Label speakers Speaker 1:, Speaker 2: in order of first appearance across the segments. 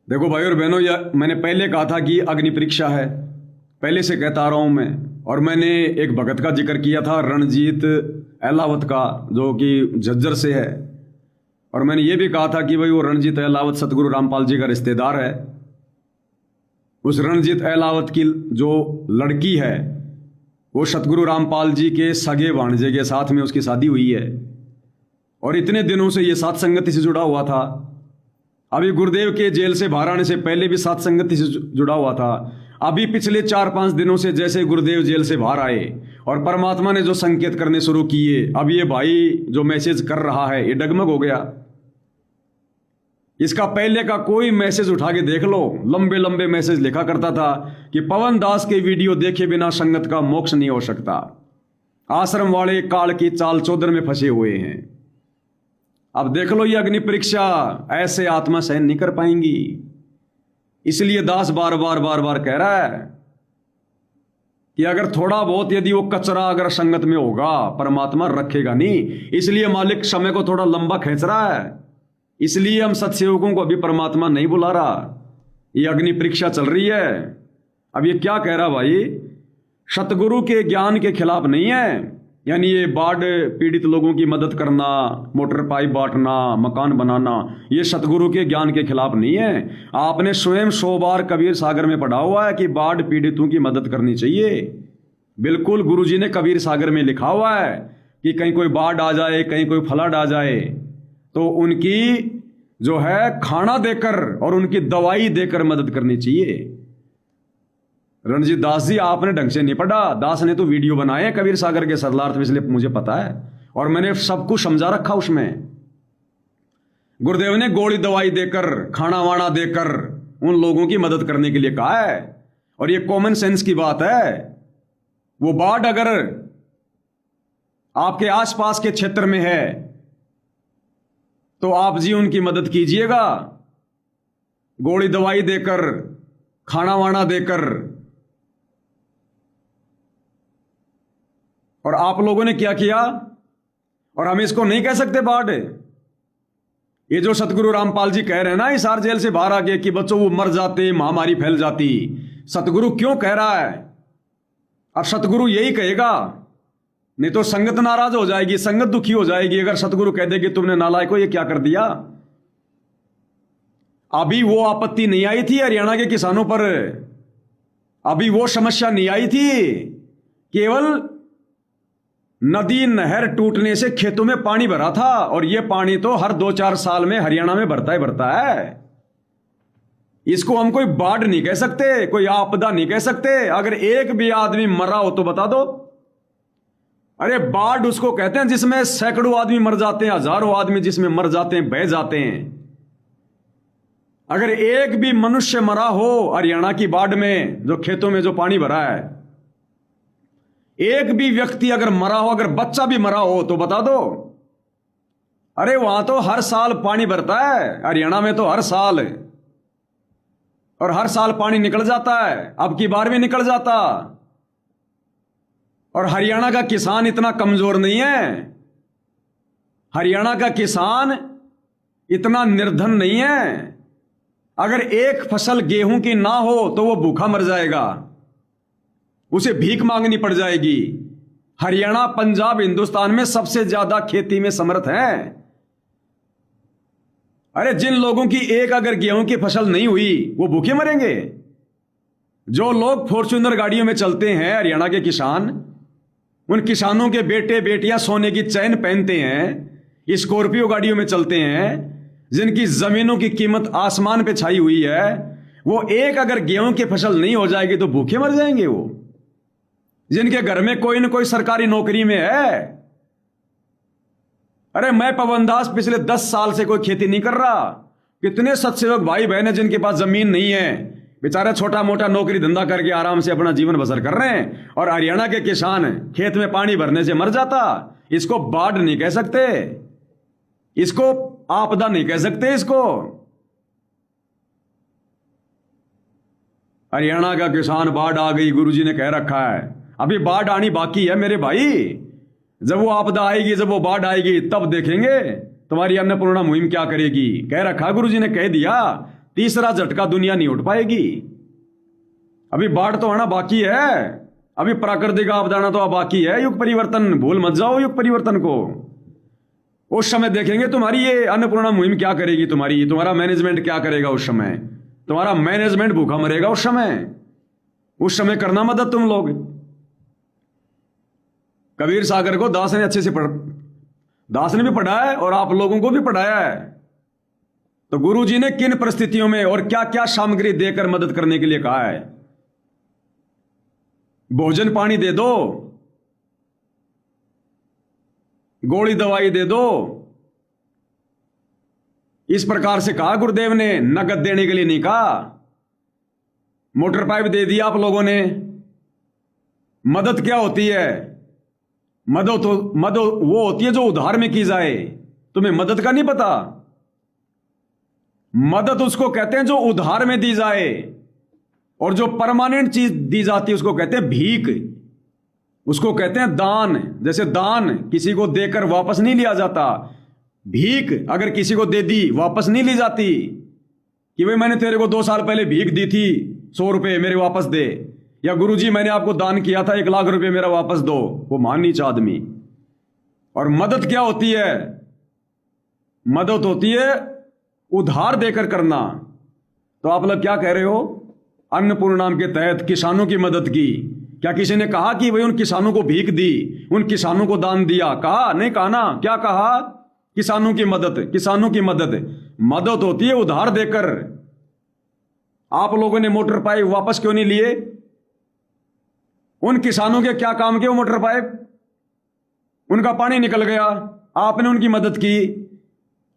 Speaker 1: देखो भाई और बहनों, या मैंने पहले कहा था कि अग्नि परीक्षा है, पहले से कहता आ रहा हूं मैं। और मैंने एक भगत का जिक्र किया था, रणजीत अहलावत का, जो कि झज्जर से है। और मैंने ये भी कहा था कि भाई वो रणजीत अहलावत सतगुरु रामपाल जी का रिश्तेदार है। उस रणजीत अहलावत की जो लड़की है वो सतगुरु रामपाल जी के सगे भांजे के साथ में उसकी शादी हुई है। और इतने दिनों से ये सात संगति से जुड़ा हुआ था। अभी गुरुदेव के जेल से बाहर आने से पहले भी सात संगति से जुड़ा हुआ था। अभी पिछले 4-5 दिनों से जैसे गुरुदेव जेल से बाहर आए और परमात्मा ने जो संकेत करने शुरू किए, अब ये भाई जो मैसेज कर रहा है ये डगमग हो गया। इसका पहले का कोई मैसेज उठा के देख लो, लंबे लंबे मैसेज लिखा करता था कि पवन दास के वीडियो देखे बिना संगत का मोक्ष नहीं हो सकता। आश्रम वाले काल की चाल चौधर में फंसे हुए हैं। अब देख लो ये अग्नि परीक्षा ऐसे आत्मा सहन नहीं कर पाएंगी। इसलिए दास बार बार बार बार कह रहा है कि अगर थोड़ा बहुत यदि वो कचरा अगर संगत में होगा परमात्मा रखेगा नहीं। इसलिए मालिक समय को थोड़ा लंबा खींच रहा है। इसलिए हम सत्सेवकों को अभी परमात्मा नहीं बुला रहा। ये अग्नि परीक्षा चल रही है। अब ये क्या कह रहा भाई, सतगुरु के ज्ञान के खिलाफ नहीं है। यानी ये बाढ़ पीड़ित लोगों की मदद करना, मोटर पाइप बांटना, मकान बनाना, ये सतगुरु के ज्ञान के खिलाफ नहीं है। आपने स्वयं 100 बार कबीर सागर में पढ़ा हुआ है कि बाढ़ पीड़ितों की मदद करनी चाहिए। बिल्कुल गुरुजी ने कबीर सागर में लिखा हुआ है कि कहीं कोई बाढ़ आ जाए, कहीं कोई फ्लड आ जाए तो उनकी जो है खाना देकर और उनकी दवाई देकर मदद करनी चाहिए। रणजीत दास जी, आपने ढंग से नहीं पढ़ा। दास ने तो वीडियो बनाए कबीर सागर के सरलार्थ, इसलिए मुझे पता है और मैंने सब कुछ समझा रखा उसमें। गुरुदेव ने गोली दवाई देकर, खाना वाना देकर उन लोगों की मदद करने के लिए कहा है। और ये कॉमन सेंस की बात है। वो बाढ़ अगर आपके आसपास के क्षेत्र में है तो आप जी उनकी मदद कीजिएगा, गोली दवाई देकर, खाना वाना देकर। और आप लोगों ने क्या किया? और हम इसको नहीं कह सकते बाढ़। ये जो सतगुरु रामपाल जी कह रहे हैं ना हिसार जेल से बाहर आके कि बच्चों वो मर जाते, महामारी फैल जाती, सतगुरु क्यों कह रहा है? अब सतगुरु यही कहेगा, नहीं तो संगत नाराज हो जाएगी, संगत दुखी हो जाएगी अगर सतगुरु कह दे कि तुमने नालायक को ये क्या कर दिया। अभी वो आपत्ति नहीं आई थी हरियाणा के किसानों पर, अभी वो समस्या नहीं आई थी। केवल नदी नहर टूटने से खेतों में पानी भरा था और ये पानी तो हर 2-4 साल में हरियाणा में भरता है। इसको हम कोई बाढ़ नहीं कह सकते, कोई आपदा नहीं कह सकते। अगर एक भी आदमी मरा हो तो बता दो। अरे बाढ़ उसको कहते हैं जिसमें सैकड़ों आदमी मर जाते हैं, हजारों आदमी जिसमें मर जाते हैं, बह जाते हैं। अगर एक भी मनुष्य मरा हो हरियाणा की बाढ़ में, जो खेतों में जो पानी भरा है, एक भी व्यक्ति अगर मरा हो, अगर बच्चा भी मरा हो तो बता दो। अरे वहां तो हर साल पानी भरता है, हरियाणा में तो हर साल, और हर साल पानी निकल जाता है। अब की बार भी निकल जाता। और हरियाणा का किसान इतना कमजोर नहीं है, हरियाणा का किसान इतना निर्धन नहीं है। अगर एक फसल गेहूं की ना हो तो वो भूखा मर जाएगा, उसे भीख मांगनी पड़ जाएगी। हरियाणा, पंजाब हिंदुस्तान में सबसे ज्यादा खेती में समर्थ है। अरे जिन लोगों की एक अगर गेहूं की फसल नहीं हुई वो भूखे मरेंगे। जो लोग फॉर्च्यूनर गाड़ियों में चलते हैं हरियाणा के किसान, उन किसानों के बेटे बेटियां सोने की चैन पहनते हैं, स्कॉर्पियो गाड़ियों में चलते हैं, जिनकी जमीनों की कीमत आसमान पे छाई हुई है, वो एक अगर गेहूं की फसल नहीं हो जाएगी तो भूखे मर जाएंगे। वो जिनके घर में कोई न कोई सरकारी नौकरी में है। अरे मैं पवन दास पिछले 10 साल से कोई खेती नहीं कर रहा। कितने सत्सेवक भाई बहन है जिनके पास जमीन नहीं है, बेचारे छोटा मोटा नौकरी धंधा करके आराम से अपना जीवन बसर कर रहे हैं। और हरियाणा के किसान खेत में पानी भरने से मर जाता। इसको बाढ़ नहीं कह सकते, इसको आपदा नहीं कह सकते। इसको हरियाणा का किसान, बाढ़ आ गई गुरुजी ने कह रखा है, अभी बाढ़ आनी बाकी है मेरे भाई। जब वो आपदा आएगी, जब वो बाढ़ आएगी, तब देखेंगे तुम्हारी अन्नपूर्णा मुहिम क्या करेगी। कह रखा गुरुजी ने, कह दिया। तीसरा झटका दुनिया नहीं उठ पाएगी। अभी बाढ़ तो आना बाकी है, अभी प्राकृतिक आपदा तो बाकी है। युग परिवर्तन भूल मत जाओ, युग परिवर्तन को। उस समय देखेंगे तुम्हारी ये अन्नपूर्णा मुहिम क्या करेगी, तुम्हारा मैनेजमेंट क्या करेगा। उस समय तुम्हारा मैनेजमेंट भूखा मरेगा। उस समय करना मदद तुम लोग। कबीर सागर को दास ने अच्छे से दास ने भी पढ़ाया है और आप लोगों को भी पढ़ाया है। तो गुरु जी ने किन परिस्थितियों में और क्या क्या सामग्री देकर मदद करने के लिए कहा है। भोजन पानी दे दो, गोली दवाई दे दो, इस प्रकार से कहा गुरुदेव ने। नगद देने के लिए नहीं कहा। मोटर पाइप दे दिया आप लोगों ने। मदद क्या होती है? मदद वो होती है जो उधार में की जाए। तुम्हें मदद का नहीं पता? मदद उसको कहते हैं जो उधार में दी जाए, और जो परमानेंट चीज दी जाती है उसको कहते हैं भीख, उसको कहते हैं दान। जैसे दान किसी को देकर वापस नहीं लिया जाता, भीख अगर किसी को दे दी वापस नहीं ली जाती कि भाई मैंने तेरे को 2 साल पहले भीख दी थी 100 रुपए मेरे वापस दे, या गुरुजी मैंने आपको दान किया था 1 लाख रुपए मेरा वापस दो। वो मान नीच आदमी। और मदद क्या होती है? मदद होती है उधार देकर करना। तो आप लोग क्या कह रहे हो? अन्नपूर्णा के तहत किसानों की मदद की। क्या किसी ने कहा कि भाई उन किसानों को भीख दी, उन किसानों को दान दिया? कहा नहीं? कहा ना? क्या कहा? किसानों की मदद। किसानों की मदद होती है उधार देकर। आप लोगों ने मोटर पाइप वापस क्यों नहीं लिए? उन किसानों के क्या काम के वो मोटर पाइप? उनका पानी निकल गया, आपने उनकी मदद की।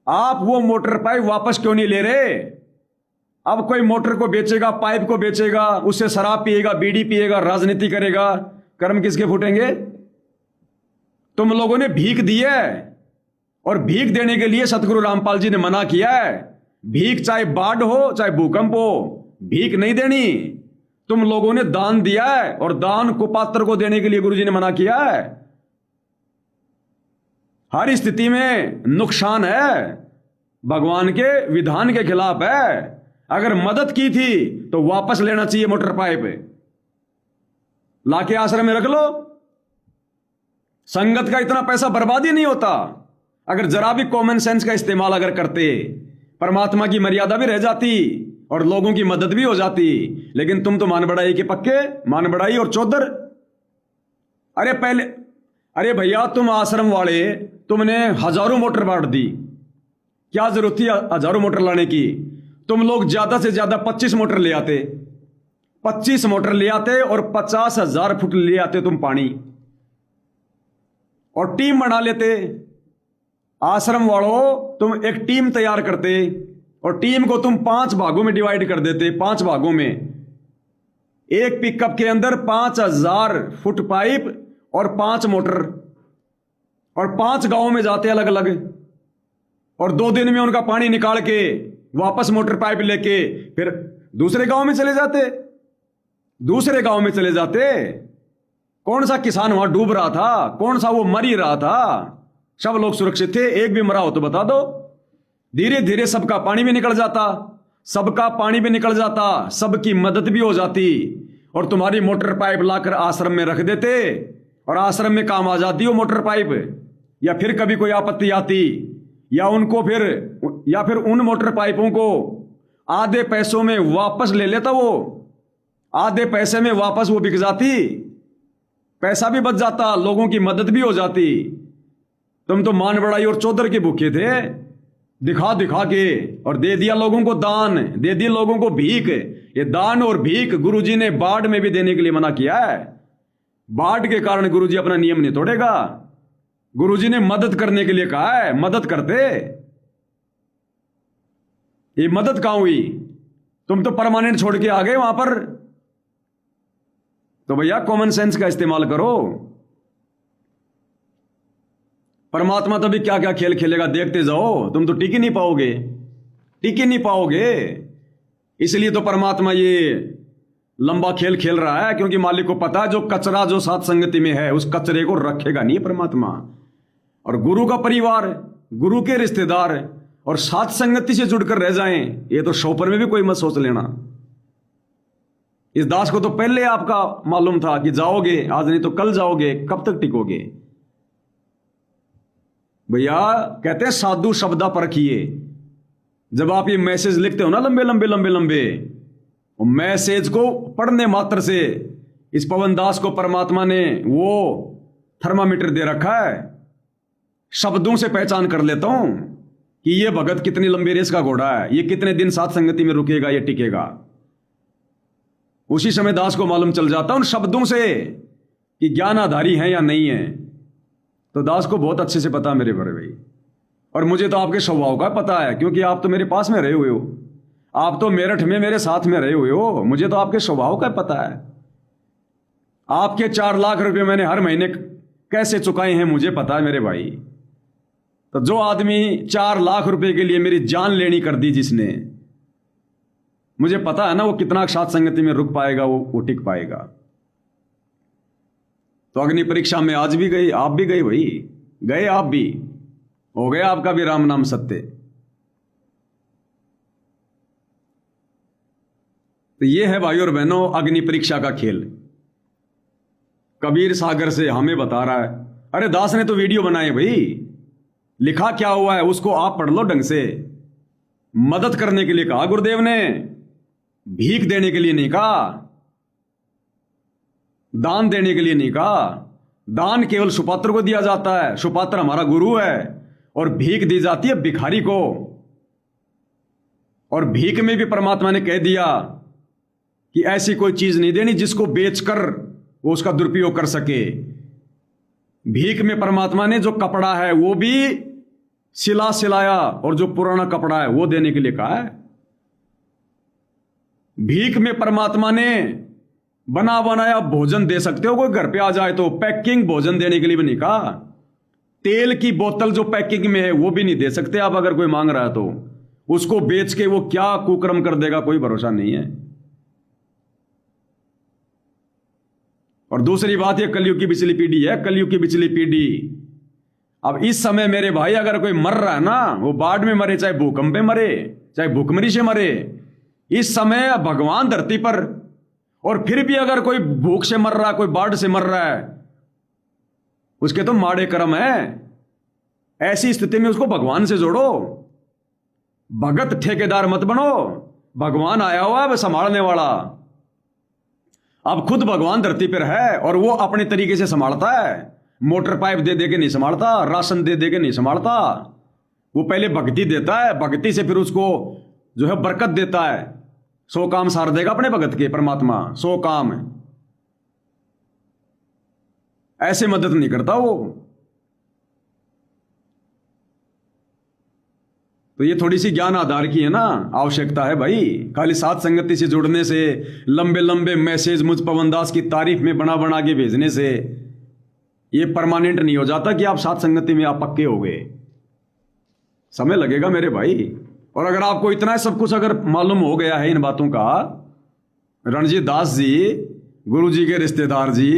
Speaker 1: आप वो मोटर पाइप वापस क्यों नहीं ले रहे? अब कोई मोटर को बेचेगा, पाइप को बेचेगा, उससे शराब पिएगा, बीड़ी पिएगा, राजनीति करेगा, कर्म किसके फूटेंगे? तुम लोगों ने भीख दी है, और भीख देने के लिए सतगुरु रामपाल जी ने मना किया है। भीख चाहे बाढ़ हो चाहे भूकंप हो, भीख नहीं देनी। तुम लोगों ने दान दिया है, और दान कुपात्र को देने के लिए गुरु जी ने मना किया है। हर स्थिति में नुकसान है, भगवान के विधान के खिलाफ है। अगर मदद की थी तो वापस लेना चाहिए मोटर पाइप, लाके आश्रम में रख लो। संगत का इतना पैसा बर्बाद ही नहीं होता। अगर जरा भी कॉमन सेंस का इस्तेमाल अगर करते, परमात्मा की मर्यादा भी रह जाती और लोगों की मदद भी हो जाती। लेकिन तुम तो मान बढ़ाई के पक्के, मान बढ़ाई और चौधर। अरे भैया, तुम आश्रम वाले, तुमने हजारों मोटर बांट दी। क्या जरूरत थी हजारों मोटर लाने की? तुम लोग ज्यादा से ज्यादा 25 मोटर ले आते, 25 मोटर ले आते और 50,000 फुट ले आते तुम पानी, और टीम बना लेते। आश्रम वालों, तुम एक टीम तैयार करते और टीम को तुम 5 भागों में डिवाइड कर देते। 5 भागों में एक पिकअप के अंदर 5,000 फुट पाइप और 5 मोटर, और 5 गांवों में जाते अलग अलग, और 2 दिन में उनका पानी निकाल के वापस मोटर पाइप लेके फिर दूसरे गांव में चले जाते। कौन सा किसान वहां डूब रहा था? कौन सा वो मर ही रहा था? सब लोग सुरक्षित थे। एक भी मरा हो तो बता दो। धीरे धीरे सबका पानी भी निकल जाता, सबकी मदद भी हो जाती, और तुम्हारी मोटर पाइप लाकर आश्रम में रख देते, और आश्रम में काम आ जाती वो मोटर पाइप। या फिर कभी कोई आपत्ति आती, या फिर उन मोटर पाइपों को आधे पैसों में वापस ले लेता वो, आधे पैसे में वापस वो बिक जाती, पैसा भी बच जाता, लोगों की मदद भी हो जाती। तुम तो मान बढ़ाई और चौधर के भूखे थे, दिखा दिखा के, और दे दिया लोगों को दान, दे दी लोगों को भीख। ये दान और भीख गुरुजी ने बाढ़ में भी देने के लिए मना किया है। बाढ़ के कारण गुरुजी अपना नियम नहीं तोड़ेगा। गुरुजी ने मदद करने के लिए कहा है, मदद करते। ये मदद कहां हुई? तुम तो परमानेंट छोड़ के आ गए वहां पर। तो भैया कॉमन सेंस का इस्तेमाल करो। परमात्मा तो भी क्या क्या खेल खेलेगा, देखते जाओ। तुम तो टिक ही नहीं पाओगे। इसलिए तो परमात्मा ये लंबा खेल खेल रहा है, क्योंकि मालिक को पता है जो कचरा जो साथ संगति में है उस कचरे को रखेगा नहीं परमात्मा। और गुरु का परिवार, गुरु के रिश्तेदार और साथ संगति से जुड़कर रह जाएं, ये तो शोपर में भी कोई मत सोच लेना। इस दास को तो पहले आपका मालूम था कि जाओगे आज, नहीं तो कल जाओगे, कब तक टिकोगे भैया। कहते हैं साधु शब्दा परखिए। जब आप ये मैसेज लिखते हो ना लंबे लंबे लंबे लंबे, मैसेज को पढ़ने मात्र से इस पवन दास को परमात्मा ने वो थर्मामीटर दे रखा है। शब्दों से पहचान कर लेता हूं कि ये भगत कितनी लंबी रेस का घोड़ा है, ये कितने दिन साथ संगति में रुकेगा, ये टिकेगा। उसी समय दास को मालूम चल जाता उन शब्दों से कि ज्ञान आधारी है या नहीं है। तो दास को बहुत अच्छे से पता है मेरे बड़े भाई, और मुझे तो आपके स्वभाव का पता है, क्योंकि आप तो मेरे पास में रहे हुए हो, आप तो मेरठ में मेरे साथ में रहे हुए हो। मुझे तो आपके स्वभाव का पता है। आपके 4 लाख रुपए मैंने हर महीने कैसे चुकाए हैं मुझे पता है मेरे भाई। तो जो आदमी 4 लाख रुपए के लिए मेरी जान लेनी कर दी जिसने, मुझे पता है ना वो कितना साथ संगति में रुक पाएगा, वो टिक पाएगा। तो अग्नि परीक्षा में आज भी गई, आप भी गए भाई, गए आप भी, हो गया आपका भी राम नाम सत्य। तो ये है भाई और बहनों अग्नि परीक्षा का खेल। कबीर सागर से हमें बता रहा है। अरे दास ने तो वीडियो बनाए भाई, लिखा क्या हुआ है उसको आप पढ़ लो ढंग से। मदद करने के लिए कहा गुरुदेव ने, भीख देने के लिए नहीं कहा, दान देने के लिए नहीं कहा। दान केवल सुपात्र को दिया जाता है, सुपात्र हमारा गुरु है, और भीख दी जाती है भिखारी को। और भीख में भी परमात्मा ने कह दिया कि ऐसी कोई चीज नहीं देनी जिसको बेचकर वो उसका दुरुपयोग कर सके। भीख में परमात्मा ने जो कपड़ा है वो भी सिलाया, और जो पुराना कपड़ा है वो देने के लिए कहा है। भीख में परमात्मा ने बना बनाया भोजन दे सकते हो, कोई घर पे आ जाए तो पैकिंग भोजन देने के लिए भी नहीं कहा। तेल की बोतल जो पैकिंग में है वो भी नहीं दे सकते आप, अगर कोई मांग रहा है तो उसको बेच के वो क्या कुकर्म कर देगा, कोई भरोसा नहीं है। और दूसरी बात ये कलयुग की पिछली पीढ़ी है, कलयुग की पिछली पीढ़ी। अब इस समय मेरे भाई अगर कोई मर रहा है ना, वो बाढ़ में मरे, चाहे भूकंप में मरे, चाहे भूखमरी से मरे, इस समय भगवान धरती पर, और फिर भी अगर कोई भूख से मर रहा है, कोई बाढ़ से मर रहा है, उसके तो माड़े कर्म है। ऐसी स्थिति में उसको भगवान से जोड़ो। भगत ठेकेदार मत बनो, भगवान आया हुआ है संभालने वाला। अब खुद भगवान धरती पर है और वो अपने तरीके से संभालता है। मोटर पाइप दे दे के नहीं संभालता, राशन दे दे के नहीं संभालता। वो पहले भक्ति देता है, भक्ति से फिर उसको जो है बरकत देता है। 100 काम सार देगा अपने भगत के परमात्मा, 100 काम। ऐसे मदद नहीं करता वो। तो ये थोड़ी सी ज्ञान आधार की है ना आवश्यकता है भाई। खाली साथ संगति से जुड़ने से, लंबे लंबे मैसेज मुझ पवन दास की तारीफ में बना बना के भेजने से ये परमानेंट नहीं हो जाता कि आप साथ संगति में आप पक्के हो गए। समय लगेगा मेरे भाई। और अगर आपको इतना सब कुछ अगर मालूम हो गया है इन बातों का, रणजीत दास जी, गुरु जी के रिश्तेदार जी,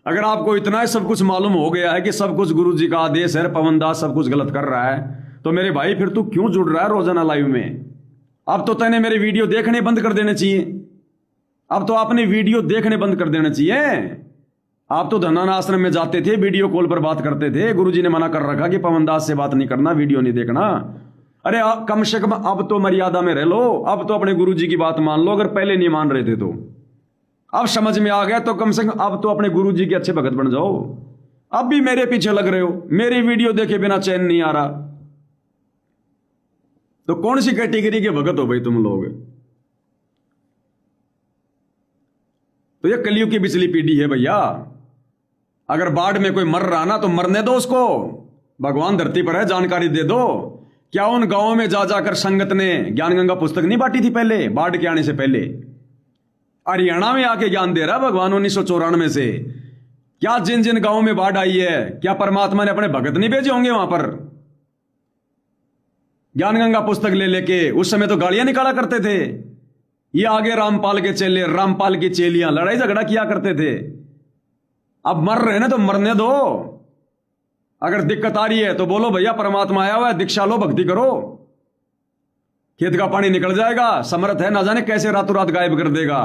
Speaker 1: अगर आपको इतना सब कुछ मालूम हो गया है कि सब कुछ गुरु जी का आदेश है, पवन दास सब कुछ गलत कर रहा है, तो मेरे भाई फिर तू क्यों जुड़ रहा है रोजाना लाइव में? अब तो तैने मेरे वीडियो देखने बंद कर देने चाहिए। अब तो आपने वीडियो देखने बंद कर देना चाहिए। आप तो धनाना आश्रम में जाते थे, वीडियो कॉल पर बात करते थे। गुरुजी ने मना कर रखा कि पवन दास से बात नहीं करना, वीडियो नहीं देखना। अरे कम से कम अब तो मर्यादा में रह लो, अब तो अपने गुरुजी की बात मान लो। अगर पहले नहीं मान रहे थे तो अब समझ में आ गया, तो कम से कम अब तो अपने गुरुजी के अच्छे भगत बन जाओ। अब भी मेरे पीछे लग रहे हो, मेरी वीडियो देखे बिना चैन नहीं आ रहा। तो कौन सी कैटेगरी के भगत हो भाई तुम लोग? तो ये कलयुग की पिछली पीढ़ी है भैया। अगर बाढ़ में कोई मर रहा ना तो मरने दो उसको, भगवान धरती पर है, जानकारी दे दो। क्या उन गांवों में जा जाकर संगत ने ज्ञान गंगा पुस्तक नहीं बांटी थी पहले, बाढ़ के आने से पहले? हरियाणा में आके ज्ञान दे रहा भगवान 1994 से। क्या जिन जिन गांवों में बाढ़ आई है, क्या परमात्मा ने अपने भगत नहीं भेजे होंगे वहां पर ज्ञान गंगा पुस्तक ले लेके? उस समय तो गाड़ियां निकाला करते थे। ये आगे रामपाल के चेले, रामपाल की चेलियां लड़ाई झगड़ा किया करते थे। अब मर रहे ना तो मरने दो। अगर दिक्कत आ रही है तो बोलो भैया परमात्मा आया हुआ है, दीक्षा लो, भक्ति करो। खेत का पानी निकल जाएगा, समर्थ है, ना जाने कैसे रातों रात गायब कर देगा।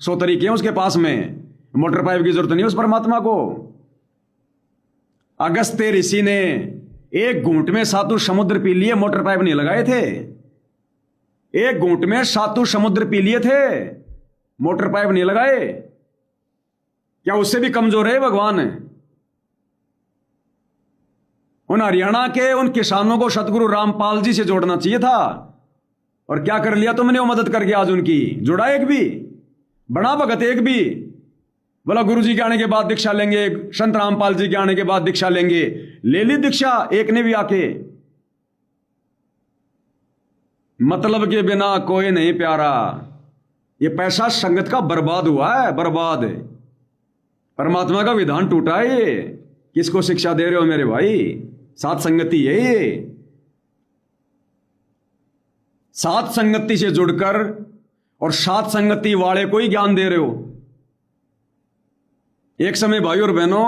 Speaker 1: 100 तरीके हैं उसके पास में, मोटर पाइप की जरूरत नहीं उस परमात्मा को। अगस्त्य ऋषि ने एक घूंट में 7 समुद्र पी लिए, मोटर पाइप नहीं लगाए थे। एक घूंट में 7 समुद्र पी लिए थे, मोटर पाइप नहीं लगाए। क्या उससे भी कमजोर है भगवान? उन हरियाणा के उन किसानों को सतगुरु रामपाल जी से जोड़ना चाहिए था, और क्या कर लिया तुमने? वो मदद करके आज उनकी जुड़ा एक भी, बड़ा भगत एक भी। बोला गुरु जी के आने के बाद दीक्षा लेंगे, संत रामपाल जी के आने के बाद दीक्षा लेंगे, ले ली दीक्षा एक ने भी आके। मतलब के बिना कोई नहीं प्यारा। ये पैसा संगत का बर्बाद हुआ है, बर्बाद। परमात्मा का विधान टूटा है ये। किसको शिक्षा दे रहे हो मेरे भाई? सात संगति है ये। सात संगति से जुड़कर और सात संगति वाले को ही ज्ञान दे रहे हो। एक समय भाई और बहनों,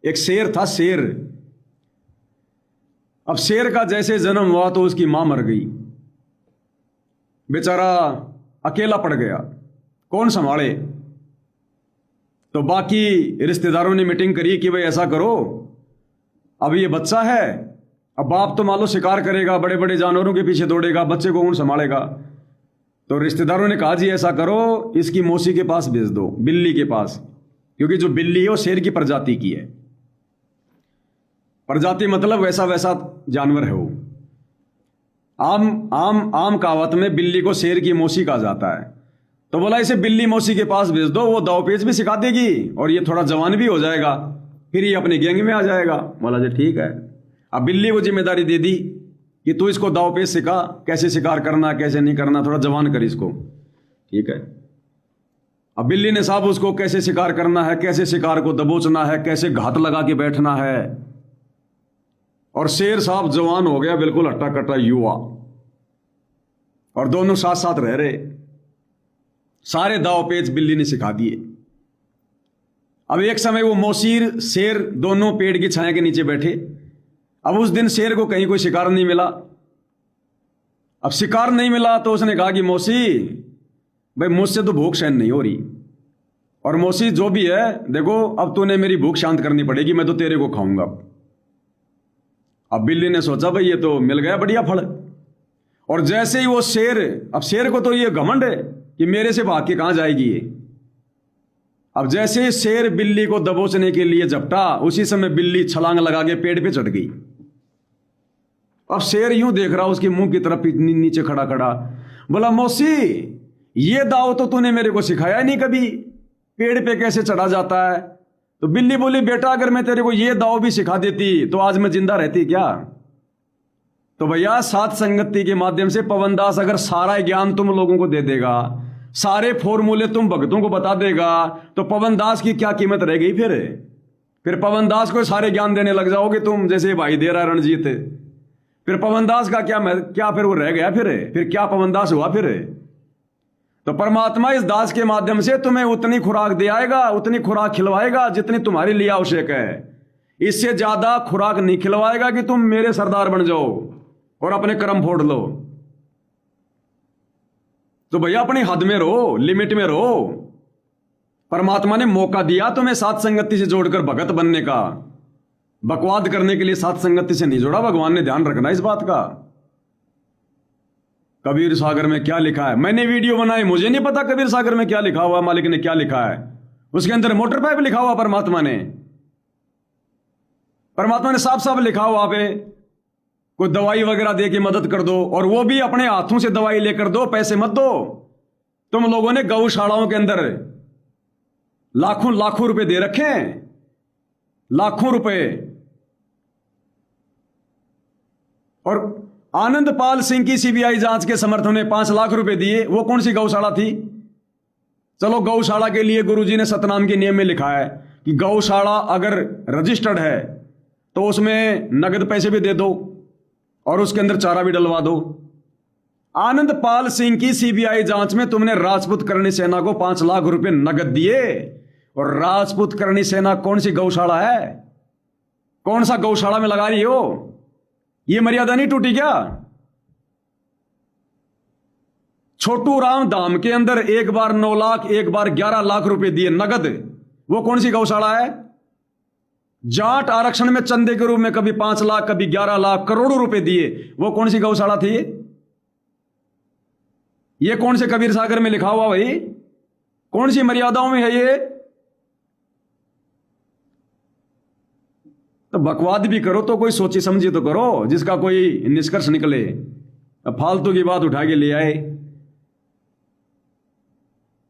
Speaker 1: एक शेर था, शेर। अब शेर का जैसे जन्म हुआ तो उसकी मां मर गई, बेचारा अकेला पड़ गया, कौन संभाले? तो बाकी रिश्तेदारों ने मीटिंग करी कि भाई ऐसा करो, अब ये बच्चा है, अब बाप तो मान लो शिकार करेगा, बड़े बड़े जानवरों के पीछे दौड़ेगा, बच्चे को कौन संभालेगा? तो रिश्तेदारों ने कहा जी ऐसा करो, इसकी मौसी के पास भेज दो, बिल्ली के पास, क्योंकि जो बिल्ली है वो शेर की प्रजाति की है। प्रजाति मतलब वैसा वैसा जानवर है वो। आम कहावत में बिल्ली को शेर की मौसी कहा जाता है। तो बोला इसे बिल्ली मौसी के पास भेज दो, वो दाव पेच भी सिखा देगी और ये थोड़ा जवान भी हो जाएगा, फिर ये अपने गैंग में आ जाएगा। बोला जी ठीक है। अब बिल्ली को जिम्मेदारी दे दी कि तू इसको दाव पेच सिखा, कैसे शिकार करना कैसे नहीं करना, थोड़ा जवान कर इसको, ठीक है। अब बिल्ली ने साहब उसको कैसे शिकार करना है, कैसे शिकार को दबोचना है, कैसे घात लगा के बैठना है। और शेर साहब जवान हो गया, बिल्कुल हट्टा कट्टा युवा, और दोनों साथ साथ रह रहे। सारे दाव पेच बिल्ली ने सिखा दिए। अब एक समय वो मौसीर शेर दोनों पेड़ की छाया के नीचे बैठे। अब उस दिन शेर को कहीं कोई शिकार नहीं मिला। अब शिकार नहीं मिला तो उसने कहा कि मौसी भाई मुझसे तो भूख सहन नहीं हो रही, और मौसी जो भी है देखो, अब तूने मेरी भूख शांत करनी पड़ेगी, मैं तो तेरे को खाऊंगा। अब बिल्ली ने सोचा भाई ये तो मिल गया बढ़िया फल। और जैसे ही वो शेर, अब शेर को तो ये घमंड है कि मेरे से भाग के कहां जाएगी ये। अब जैसे शेर बिल्ली को दबोचने के लिए झपटा, उसी समय बिल्ली छलांग लगा के पेड़ पे चढ़ गई। अब शेर यूं देख रहा उसके मुंह की तरफ नीचे खड़ा खड़ा। बोला मौसी ये दाव तो तूने मेरे को सिखाया नहीं कभी, पेड़ पे कैसे चढ़ा जाता है। तो बिल्ली बोली बेटा अगर मैं तेरे को ये दाव भी सिखा देती तो आज मैं जिंदा रहती क्या? तो भैया सात संगति के माध्यम से पवनदास अगर सारा ज्ञान तुम लोगों को दे देगा, सारे फॉर्मूले तुम भक्तों को बता देगा, तो पवनदास की क्या कीमत रह गई? फिर पवनदास को सारे ज्ञान देने लग जाओगे तुम, जैसे भाई दे रहा रणजीत। फिर पवनदास का क्या फिर वो रह गया? फिर क्या पवनदास हुआ? तो परमात्मा इस दास के माध्यम से तुम्हें उतनी खुराक दे आएगा, उतनी खुराक खिलवाएगा जितनी तुम्हारे लिए आवश्यक है। इससे ज्यादा खुराक नहीं खिलवाएगा कि तुम मेरे सरदार बन जाओ और अपने कर्म फोड़ लो। तो भैया अपनी हद में रहो, लिमिट में रहो। परमात्मा ने मौका दिया तुम्हें सात संगति से जोड़कर भगत बनने का। बकवाद करने के लिए सात संगति से नहीं जोड़ा भगवान ने, ध्यान रखना इस बात का। कबीर सागर में क्या लिखा है? मैंने वीडियो बनाई, मुझे नहीं पता कबीर सागर में क्या लिखा हुआ, मालिक ने क्या लिखा है। उसके अंदर मोटर पाइप लिखा हुआ परमात्मा ने साफ साफ लिखा हुआ पे कोई दवाई वगैरह दे के मदद कर दो, और वो भी अपने हाथों से दवाई लेकर दो, पैसे मत दो। तुम लोगों ने गौशालाओं के अंदर लाखों लाखों रुपए दे रखे हैं, लाखों रुपए। और आनंदपाल सिंह की सीबीआई जांच के समर्थन में 5 लाख रुपए दिए। वो कौन सी गौशाला थी? चलो गौशाला के लिए गुरुजी ने सतनाम के नियम में लिखा है कि गौशाला अगर रजिस्टर्ड है तो उसमें नगद पैसे भी दे दो और उसके अंदर चारा भी डलवा दो। आनंदपाल सिंह की सीबीआई जांच में तुमने राजपूत करणी सेना को 5 लाख रुपए नगद दिए, और राजपूत करणी सेना कौन सी गौशाला है? कौन सा गौशाला में लगा रही हो? ये मर्यादा नहीं टूटी क्या? छोटू राम धाम के अंदर एक बार 9 लाख, एक बार 11 लाख रुपए दिए नगद। वो कौन सी गौशाला है? जाट आरक्षण में चंदे के रूप में कभी 5 लाख, कभी 11 लाख, करोड़ों रुपए दिए। वो कौन सी गौशाला थी? ये कौन से कबीर सागर में लिखा हुआ भाई? कौन सी मर्यादाओं में है ये? तो बकवाद भी करो तो कोई सोची समझी तो करो, जिसका कोई निष्कर्ष निकले। अब फालतू की बात उठा के ले आए।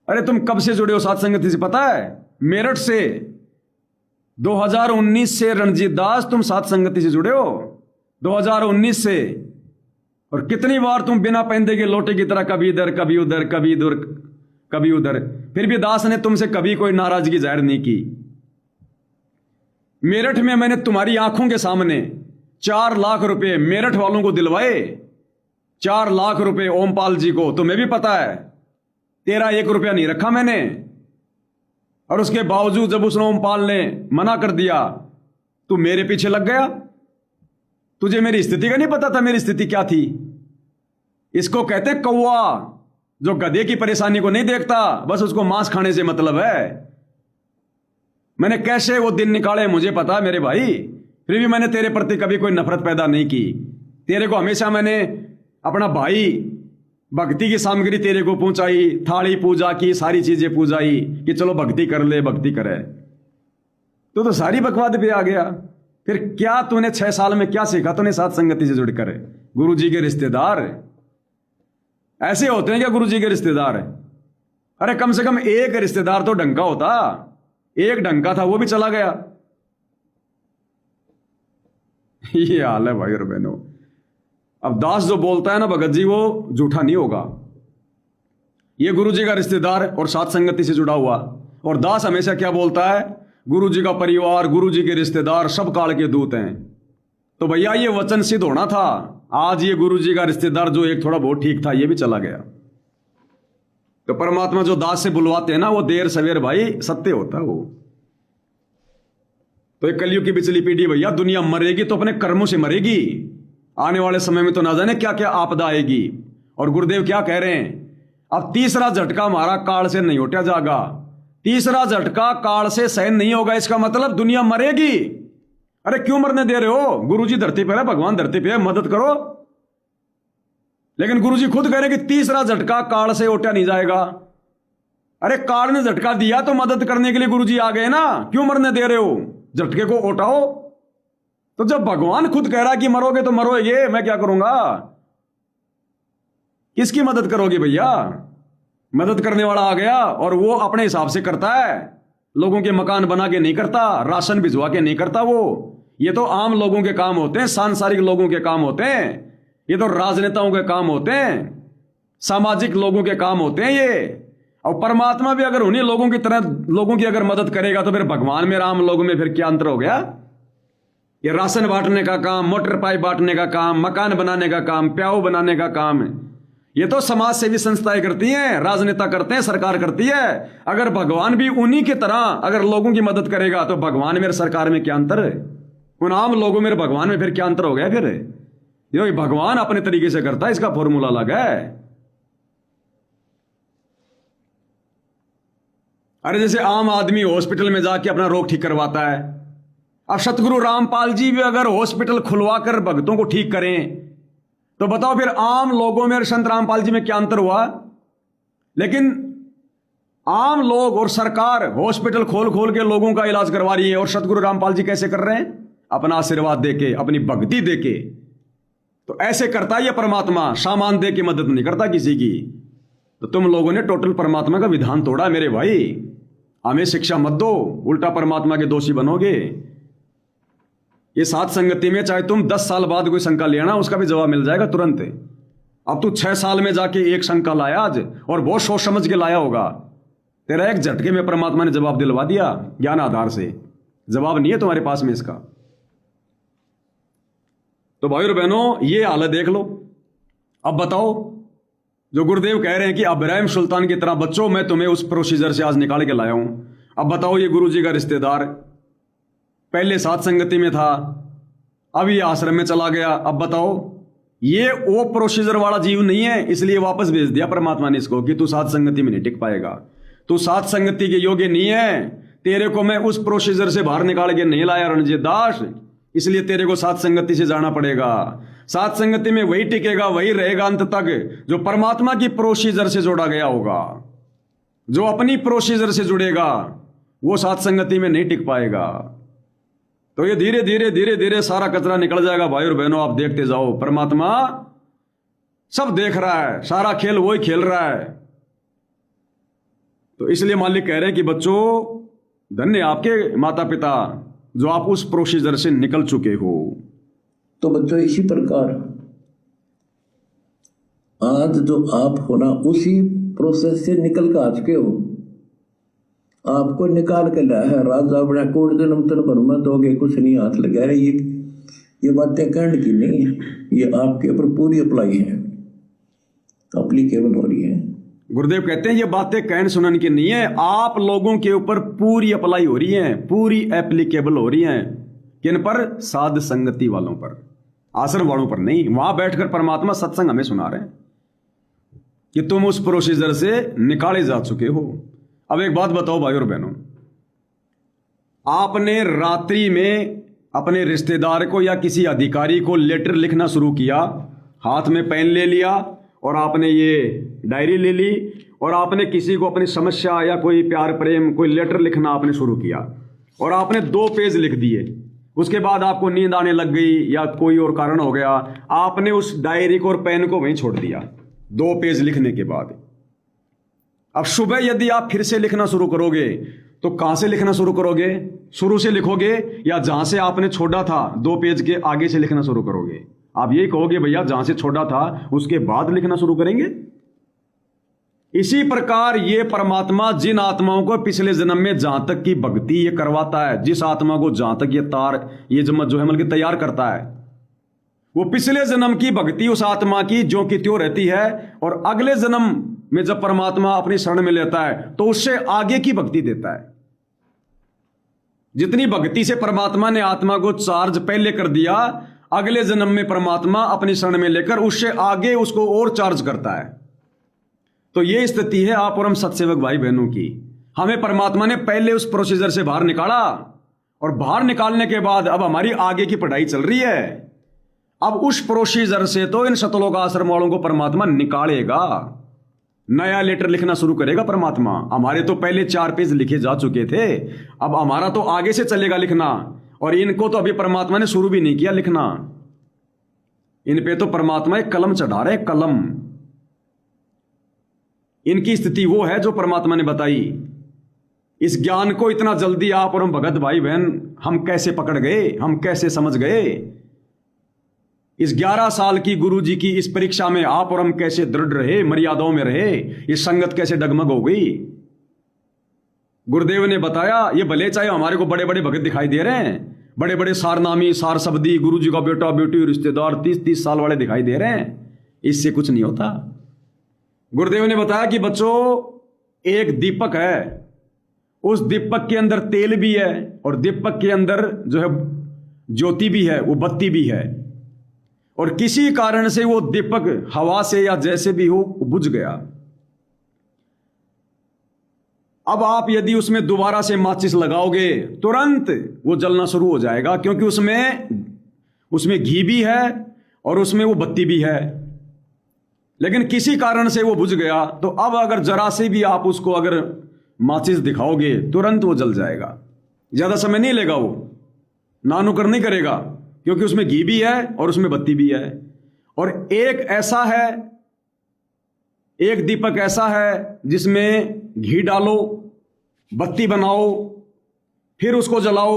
Speaker 1: अरे तुम कब से जुड़े हो साथ संगति से पता है? मेरठ से 2019 से रणजीत दास तुम साथ संगति से जुड़े हो 2019 से। और कितनी बार तुम बिना पहनते के लोटे की तरह कभी इधर कभी उधर, कभी इधर कभी उधर, फिर भी दास ने तुमसे कभी कोई नाराजगी जाहिर नहीं की। मेरठ में मैंने तुम्हारी आंखों के सामने 4 लाख रुपए मेरठ वालों को दिलवाए। 4 लाख रुपए ओमपाल जी को, तुम्हें भी पता है। तेरा 1 रुपया नहीं रखा मैंने। और उसके बावजूद जब उस ओमपाल ने मना कर दिया, तू मेरे पीछे लग गया। तुझे मेरी स्थिति का नहीं पता था मेरी स्थिति क्या थी? इसको कहते कौवा, जो गधे की परेशानी को नहीं देखता, बस उसको मांस खाने से मतलब है। मैंने कैसे वो दिन निकाले मुझे पता मेरे भाई, फिर भी मैंने तेरे प्रति कभी कोई नफरत पैदा नहीं की। तेरे को हमेशा मैंने अपना भाई, भक्ति की सामग्री तेरे को पहुंचाई, थाली पूजा की, सारी चीजें पूजाई कि चलो भक्ति कर ले, भक्ति करे। तो सारी बकवाद पे आ गया। फिर क्या तूने 6 साल में क्या सीखा? तूने साथ संगति से जुड़कर गुरु जी के रिश्तेदार ऐसे होते हैं क्या? गुरु जी के रिश्तेदार? अरे कम से कम एक रिश्तेदार तो ढंग का होता। एक ढंग का था, वो भी चला गया। ये हाल है भाई और बहनों। अब दास जो बोलता है ना भगत जी, वो झूठा नहीं होगा। ये गुरु जी का रिश्तेदार और साथ संगति से जुड़ा हुआ। और दास हमेशा क्या बोलता है? गुरु जी का परिवार, गुरु जी के रिश्तेदार सब काल के दूत हैं। तो भैया ये वचन सिद्ध होना था। आज ये गुरु जी का रिश्तेदार जो एक थोड़ा बहुत ठीक था, ये भी चला गया। तो परमात्मा जो दास से बुलवाते हैं ना, वो देर सवेर भाई सत्य होता है वो। तो एक कलयुग की बिचली पीढ़ी भैया, दुनिया मरेगी तो अपने कर्मों से मरेगी। आने वाले समय में तो ना जाने क्या क्या आपदा आएगी। और गुरुदेव क्या कह रहे हैं? अब तीसरा झटका हमारा काल से नहीं उठा जाएगा। तीसरा झटका काल से सहन नहीं होगा। इसका मतलब दुनिया मरेगी। अरे क्यों मरने दे रहे हो? गुरुजी धरती पर है, भगवान धरती पर है, मदद करो। लेकिन गुरुजी खुद कह रहे हैं कि तीसरा झटका काल से उठा नहीं जाएगा। अरे काल ने झटका दिया तो मदद करने के लिए गुरुजी आ गए ना। क्यों मरने दे रहे हो? झटके को उठाओ। तो जब भगवान खुद कह रहा कि मरोगे तो मरोगे, मैं क्या करूंगा? किसकी मदद करोगे भैया? मदद करने वाला आ गया और वो अपने हिसाब से करता है। लोगों के मकान बना के नहीं करता, राशन भिजवा के नहीं करता। वो ये तो आम लोगों के काम होते हैं, सांसारिक लोगों के काम होते हैं। ये तो राजनेताओं के काम होते हैं, सामाजिक लोगों के काम होते हैं ये। और परमात्मा भी अगर उन्हीं लोगों की तरह लोगों की अगर मदद करेगा तो फिर भगवान में, राम लोगों में फिर क्या अंतर हो गया? ये राशन बांटने का काम, मोटर पाइप बांटने का काम, मकान बनाने का काम, प्याऊ बनाने का काम, ये तो समाज सेवी संस्थाएं करती हैं, राजनेता करते हैं, सरकार करती है। अगर भगवान भी उन्हीं की तरह अगर लोगों की मदद करेगा तो भगवान में, सरकार में क्या अंतर है? उन आम लोगों में, भगवान में फिर क्या अंतर हो गया? फिर ये भगवान अपने तरीके से करता है, इसका फॉर्मूला अलग है। अरे जैसे आम आदमी हॉस्पिटल में जाके अपना रोग ठीक करवाता है, अब सतगुरु रामपाल जी भी अगर हॉस्पिटल खुलवा कर भक्तों को ठीक करें तो बताओ फिर आम लोगों में और संत रामपाल जी में क्या अंतर हुआ? लेकिन आम लोग और सरकार हॉस्पिटल खोल खोल के लोगों का इलाज करवा रही है। और सतगुरु रामपाल जी कैसे कर रहे हैं? अपना आशीर्वाद देके, अपनी भक्ति देके। तो ऐसे करता है ये परमात्मा, सामान दे के मदद नहीं करता किसी की। तो तुम लोगों ने टोटल परमात्मा का विधान तोड़ा मेरे भाई। हमें शिक्षा मत दो, उल्टा परमात्मा के दोषी बनोगे। ये साथ संगति में चाहे तुम 10 साल बाद कोई शंका ले आना, उसका भी जवाब मिल जाएगा तुरंत। अब तू 6 साल में जाके एक शंका लाया आज, और बहुत सोच समझ के लाया होगा। तेरा एक झटके में परमात्मा ने जवाब दिलवा दिया ज्ञान आधार से। जवाब नहीं है तुम्हारे पास में इसका। तो भाई और बहनों, ये हालत देख लो। अब बताओ, जो गुरुदेव कह रहे हैं कि इब्राहिम सुल्तान की तरह बच्चों, मैं तुम्हें उस प्रोसीजर से आज निकाल के लाया हूं। अब बताओ, ये गुरु जी का रिश्तेदार पहले साथ संगति में था, अब ये आश्रम में चला गया। अब बताओ, ये वो प्रोसीजर वाला जीव नहीं है, इसलिए वापस भेज दिया परमात्मा ने इसको कि तू साथ संगति में नहीं टिक पाएगा, तू साथ संगति के योग्य नहीं है, तेरे को मैं उस प्रोसीजर से बाहर निकाल के नहीं लाया रणजीत दास, इसलिए तेरे को साथ संगति से जाना पड़ेगा। साथ संगति में वही टिकेगा, वही रहेगा अंत तक जो परमात्मा की प्रोसीजर से जोड़ा गया होगा। जो अपनी प्रोसीजर से जुड़ेगा वो साथ संगति में नहीं टिक पाएगा। तो ये धीरे धीरे धीरे धीरे सारा कचरा निकल जाएगा भाई और बहनों, आप देखते जाओ, परमात्मा सब देख रहा है, सारा खेल वही खेल रहा है। तो इसलिए मालिक कह रहे हैं कि बच्चों, धन्य आपके माता पिता जो आप उस प्रोसीजर से निकल चुके हो।
Speaker 2: तो बच्चों इसी प्रकार आज जो आप हो ना उसी प्रोसेस से निकल कर आ चुके हो। आपको निकाल के लाया है राजा बड़ा कोट जन्म तन भर में दोगे कुछ नहीं हाथ लगा है। ये बातें कहने की नहीं है, ये आपके ऊपर पूरी अप्लाई है, अप्लीकेबल हो रही है।
Speaker 1: गुरुदेव कहते हैं ये बातें कहने सुनने की नहीं है, आप लोगों के ऊपर पूरी अप्लाई हो रही हैं, पूरी एप्लीकेबल हो रही हैं। किन पर? साध संगति वालों पर, आश्रम वालों पर नहीं। वहां बैठकर परमात्मा सत्संग हमें सुना रहे हैं कि तुम उस प्रोसीजर से निकाले जा चुके हो। अब एक बात बताओ भाई और बहनों, आपने रात्रि में अपने रिश्तेदार को या किसी अधिकारी को लेटर लिखना शुरू किया, हाथ में पेन ले लिया और आपने ये डायरी ले ली और आपने किसी को अपनी समस्या या कोई प्यार प्रेम कोई लेटर लिखना आपने शुरू किया और आपने 2 पेज लिख दिए। उसके बाद आपको नींद आने लग गई या कोई और कारण हो गया, आपने उस डायरी को और पेन को वहीं छोड़ दिया 2 पेज लिखने के बाद। अब सुबह यदि आप फिर से लिखना शुरू करोगे तो कहां से लिखना शुरू करोगे? शुरू से लिखोगे या जहां से आपने छोड़ा था 2 पेज के आगे से लिखना शुरू करोगे? आप यही कहोगे भैया जहां से छोड़ा था उसके बाद लिखना शुरू करेंगे। इसी प्रकार ये परमात्मा जिन आत्माओं को पिछले जन्म में जहां तक की भक्ति ये करवाता है, जिस आत्मा को जहां तक ये तार ये जमत जो है मतलब तैयार करता है, वो पिछले जन्म की भक्ति उस आत्मा की जो कि त्यों रहती है और अगले जन्म में जब परमात्मा अपनी शरण में लेता है तो उससे आगे की भक्ति देता है। जितनी भक्ति से परमात्मा ने आत्मा को चार्ज पहले कर दिया, अगले जन्म में परमात्मा अपनी शरण में लेकर उससे आगे उसको और चार्ज करता है। तो यह स्थिति है आप और हम सत्सेवक भाई बहनों की। हमें परमात्मा ने पहले उस प्रोसीजर से बाहर निकाला और बाहर निकालने के बाद अब हमारी आगे की पढ़ाई चल रही है। अब उस प्रोसीजर से तो इन सतलोक आश्रम वालों को परमात्मा निकालेगा, नया लेटर लिखना शुरू करेगा परमात्मा। हमारे तो पहले 4 पेज लिखे जा चुके थे, अब हमारा तो आगे से चलेगा लिखना, और इनको तो अभी परमात्मा ने शुरू भी नहीं किया लिखना। इन पे तो परमात्मा एक कलम चढ़ा रहे, कलम। इनकी स्थिति वो है जो परमात्मा ने बताई। इस ज्ञान को इतना जल्दी आप और हम भगत भाई बहन हम कैसे पकड़ गए, हम कैसे समझ गए? इस 11 साल की गुरु जी की इस परीक्षा में आप और हम कैसे दृढ़ रहे, मर्यादाओं में रहे, ये संगत कैसे डगमग हो गई। गुरुदेव ने बताया ये भले चाहे हमारे को बड़े बड़े भगत दिखाई दे रहे हैं, बड़े बड़े सारनामी सार शब्दी गुरु जी का बेटा बेटी रिश्तेदार 30-30 साल वाले दिखाई दे रहे हैं, इससे कुछ नहीं होता। गुरुदेव ने बताया कि बच्चों एक दीपक है, उस दीपक के अंदर तेल भी है और दीपक के अंदर जो है ज्योति भी है, वो बत्ती भी है, और किसी कारण से वो दीपक हवा से या जैसे भी हो बुझ गया। अब आप यदि उसमें दोबारा से माचिस लगाओगे तुरंत वो जलना शुरू हो जाएगा, क्योंकि उसमें घी भी है और उसमें वो बत्ती भी है। लेकिन किसी कारण से वो बुझ गया, तो अब अगर जरा से भी आप उसको अगर माचिस दिखाओगे तुरंत वो जल जाएगा। ज्यादा समय नहीं लेगा, वो नानुकर नहीं करेगा, क्योंकि उसमें घी भी है और उसमें बत्ती भी है। और एक दीपक ऐसा है जिसमें घी डालो, बत्ती बनाओ, फिर उसको जलाओ,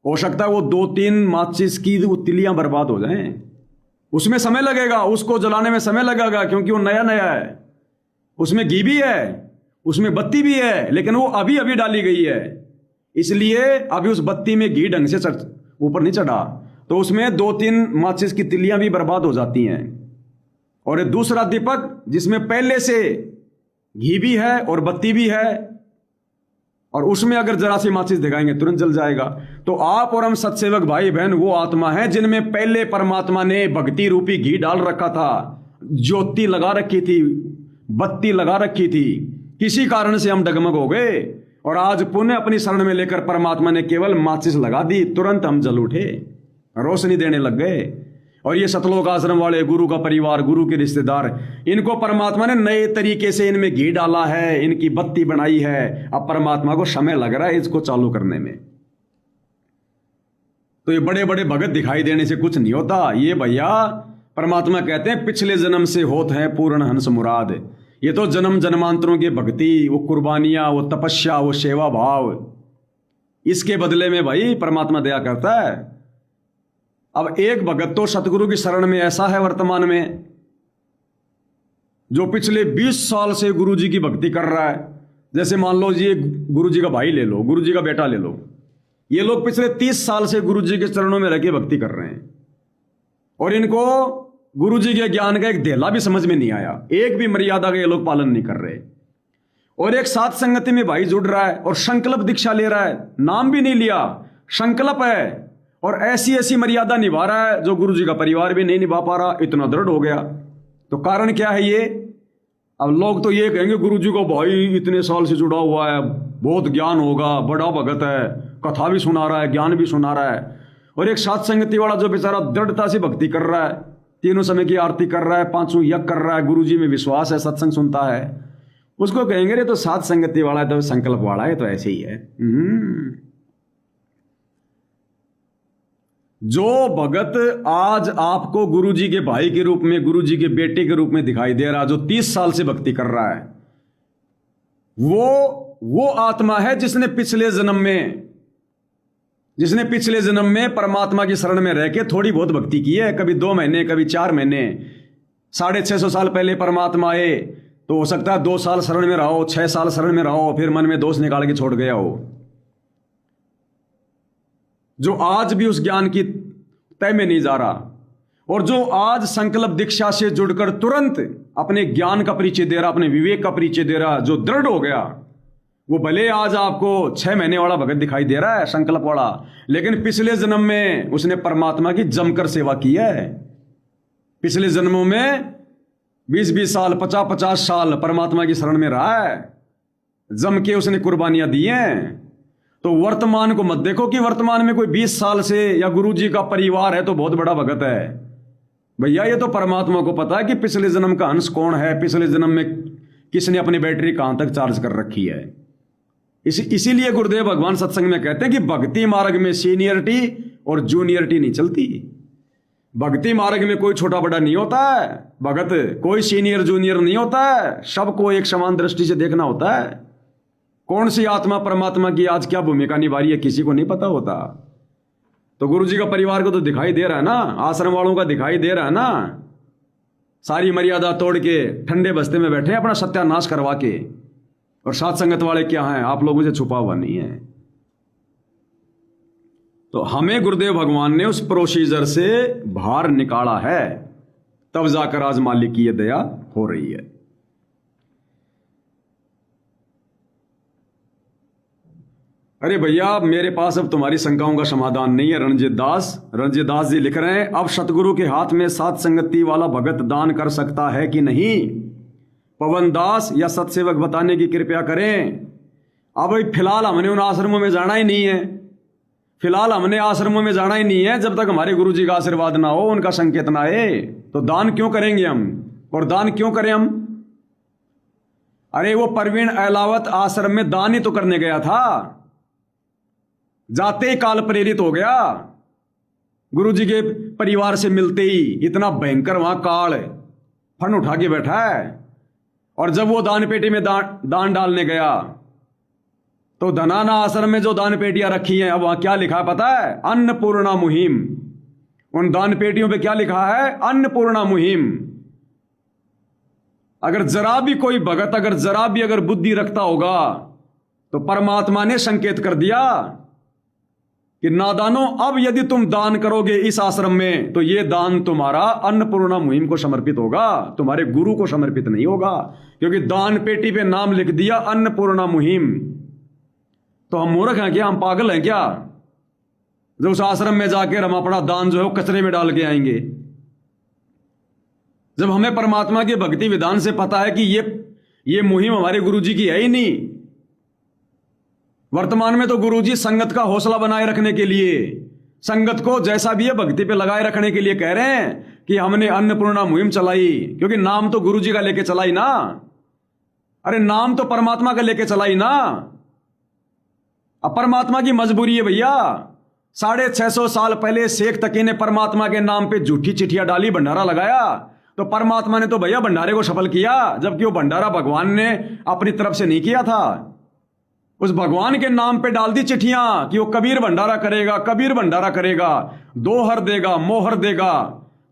Speaker 1: हो सकता है वो 2-3 माचिस की वो तिलियां बर्बाद हो जाएं। उसमें समय लगेगा, उसको जलाने में समय लगेगा, क्योंकि वो नया नया है। उसमें घी भी है, उसमें बत्ती भी है, लेकिन वो अभी अभी डाली गई है, इसलिए अभी उस बत्ती में घी ढंग से ऊपर नहीं चढ़ा, तो उसमें 2-3 माचिस की तिलियां भी बर्बाद हो जाती हैं। और एक दूसरा दीपक जिसमें पहले से घी भी है और बत्ती भी है, और उसमें अगर जरा सी माचिस दिखाएंगे तुरंत जल जाएगा। तो आप और हम सत्सेवक भाई बहन वो आत्मा है जिनमें पहले परमात्मा ने भक्ति रूपी घी डाल रखा था, ज्योति लगा रखी थी, बत्ती लगा रखी थी। किसी कारण से हम डगमग हो गए और आज पुण्य अपनी शरण में लेकर परमात्मा ने केवल माचिस लगा दी, तुरंत हम जल उठे, रोशनी देने लग गए। और ये सतलोक आश्रम वाले, गुरु का परिवार, गुरु के रिश्तेदार, इनको परमात्मा ने नए तरीके से इनमें घी डाला है, इनकी बत्ती बनाई है। अब परमात्मा को समय लग रहा है इसको चालू करने में। तो ये बड़े बड़े भगत दिखाई देने से कुछ नहीं होता। ये भैया परमात्मा कहते हैं पिछले जन्म से होत है पूर्ण हंस मुराद। ये तो जन्म जन्मांतरों की भक्ति, वो कुर्बानियां, वो तपस्या, वो सेवा भाव, इसके बदले में भाई परमात्मा दया करता है। अब एक भगत तो सतगुरु की शरण में ऐसा है वर्तमान में, जो पिछले 20 साल से गुरु जी की भक्ति कर रहा है। जैसे मान लो जी गुरु जी का भाई ले लो, गुरु जी का बेटा ले लो, ये लोग पिछले 30 साल से गुरु जी के चरणों में रह के भक्ति कर रहे हैं और इनको गुरु जी के ज्ञान का एक धेला भी समझ में नहीं आया, एक भी मर्यादा का ये लोग पालन नहीं कर रहे। और एक साथ संगति में भाई जुड़ रहा है और संकल्प दीक्षा ले रहा है, नाम भी नहीं लिया, संकल्प है, और ऐसी ऐसी मर्यादा निभा रहा है जो गुरु जी का परिवार भी नहीं निभा पा रहा, इतना दृढ़ हो गया। तो कारण क्या है ये? अब लोग तो ये कहेंगे गुरु जी को भाई इतने साल से जुड़ा हुआ है, बहुत ज्ञान होगा, बड़ा भगत है, कथा भी सुना रहा है, ज्ञान भी सुना रहा है। और एक साथ संगति वाला जो बेचारा दृढ़ता से भक्ति कर रहा है, तीनों समय की आरती कर रहा है, 5 यज्ञ कर रहा है, गुरु जी में विश्वास है, सत्संग सुनता है, उसको कहेंगे रे तो साथ संगति वाला है, तो संकल्प वाला है, तो ऐसे ही है। जो भगत आज आपको गुरु जी के भाई के रूप में, गुरु जी के बेटे के रूप में दिखाई दे रहा, जो 30 साल से भक्ति कर रहा है, वो आत्मा है जिसने पिछले जन्म में परमात्मा की शरण में रह के थोड़ी बहुत भक्ति की है। कभी 2 महीने, कभी 4 महीने, 650 साल पहले परमात्मा आए तो हो सकता है 2 साल शरण में रहो, 6 साल शरण में रहो, फिर मन में दोष निकाल के छोड़ गया हो। जो आज भी उस ज्ञान की तय में नहीं जा रहा, और जो आज संकल्प दीक्षा से जुड़कर तुरंत अपने ज्ञान का परिचय दे रहा, अपने विवेक का परिचय दे रहा, जो दृढ़ हो गया, वो भले आज आपको 6 महीने वाला भगत दिखाई दे रहा है, संकल्प वाला, लेकिन पिछले जन्म में उसने परमात्मा की जमकर सेवा की है। पिछले जन्मों में 20-20 साल, 50-50 साल परमात्मा की शरण में रहा है, जम के उसने कुर्बानियां दी हैं। तो वर्तमान को मत देखो कि वर्तमान में कोई 20 साल से या गुरु जी का परिवार है तो बहुत बड़ा भगत है। भैया ये तो परमात्मा को पता है कि पिछले जन्म का अंश कौन है, पिछले जन्म में किसने अपनी बैटरी कहां तक चार्ज कर रखी है। इसीलिए गुरुदेव भगवान सत्संग में कहते हैं कि भक्ति मार्ग में सीनियरिटी और जूनियरिटी नहीं चलती। भक्ति मार्ग में कोई छोटा बड़ा नहीं होता है, भगत कोई सीनियर जूनियर नहीं होता है, सबको एक समान दृष्टि से देखना होता है। कौन सी आत्मा परमात्मा की आज क्या भूमिका निभा रही है किसी को नहीं पता होता। तो गुरु जी का परिवार को तो दिखाई दे रहा है ना, आश्रम वालों का दिखाई दे रहा है ना, सारी मर्यादा तोड़ के ठंडे बस्ते में बैठे अपना सत्यानाश करवा के। और साथ संगत वाले क्या हैं, आप लोगों से छुपा हुआ नहीं है। तो हमें गुरुदेव भगवान ने उस प्रोसीजर से बाहर निकाला है, तब जाकर आज मालिक की यह दया हो रही है। अरे भैया मेरे पास अब तुम्हारी शंकाओं का समाधान नहीं है। रणजीत दास जी लिख रहे हैं, अब सतगुरु के हाथ में साथ संगति वाला भगत दान कर सकता है कि नहीं? पवन दास या सतसेवक बताने की कृपया करें। अब फिलहाल हमने उन आश्रमों में जाना ही नहीं है, फिलहाल हमने आश्रमों में जाना ही नहीं है जब तक हमारे गुरु जी का आशीर्वाद ना हो, उनका संकेत ना आए। तो दान क्यों करेंगे हम? और दान क्यों करें हम? अरे वो परवीन अहलावत आश्रम में दान ही तो करने गया था, जाते ही काल प्रेरित हो गया। गुरु जी के परिवार से मिलते ही इतना भयंकर वहां काल फन उठा के बैठा है। और जब वो दान पेटी में दान डालने गया तो धनाना आश्रम में जो दान पेटियां रखी हैं, अब वहां क्या लिखा है पता है? अन्नपूर्णा मुहिम। उन दान पेटियों पे क्या लिखा है? अन्नपूर्णा मुहिम। अगर जरा भी कोई भगत अगर बुद्धि रखता होगा तो परमात्मा ने संकेत कर दिया कि नादानो, अब यदि तुम दान करोगे इस आश्रम में तो यह दान तुम्हारा अन्नपूर्णा मुहिम को समर्पित होगा, तुम्हारे गुरु को समर्पित नहीं होगा। क्योंकि दान पेटी पे नाम लिख दिया अन्नपूर्णा मुहिम। तो हम मूर्ख हैं क्या, हम पागल हैं क्या जो उस आश्रम में जाकर हम अपना दान जो है वो कचरे में डाल के आएंगे? जब हमें परमात्मा के भक्ति विधान से पता है कि ये मुहिम हमारे गुरुजी की है ही नहीं। वर्तमान में तो गुरुजी संगत का हौसला बनाए रखने के लिए, संगत को जैसा भी है भक्ति पे लगाए रखने के लिए कह रहे हैं कि हमने अन्नपूर्णा मुहिम चलाई, क्योंकि नाम तो गुरुजी का लेके चलाई ना। अरे नाम तो परमात्मा का लेके चलाई ना। अब परमात्मा की मजबूरी है भैया। 650 साल पहले शेख तकी ने परमात्मा के नाम पे झूठी चिट्ठियां डाली, भंडारा लगाया, तो परमात्मा ने तो भैया भंडारे को सफल किया, जबकि वो भंडारा भगवान ने अपनी तरफ से नहीं किया था। उस भगवान के नाम पे डाल दी चिट्ठियां कि वो कबीर भंडारा करेगा, कबीर भंडारा करेगा, दोहर देगा, मोहर देगा।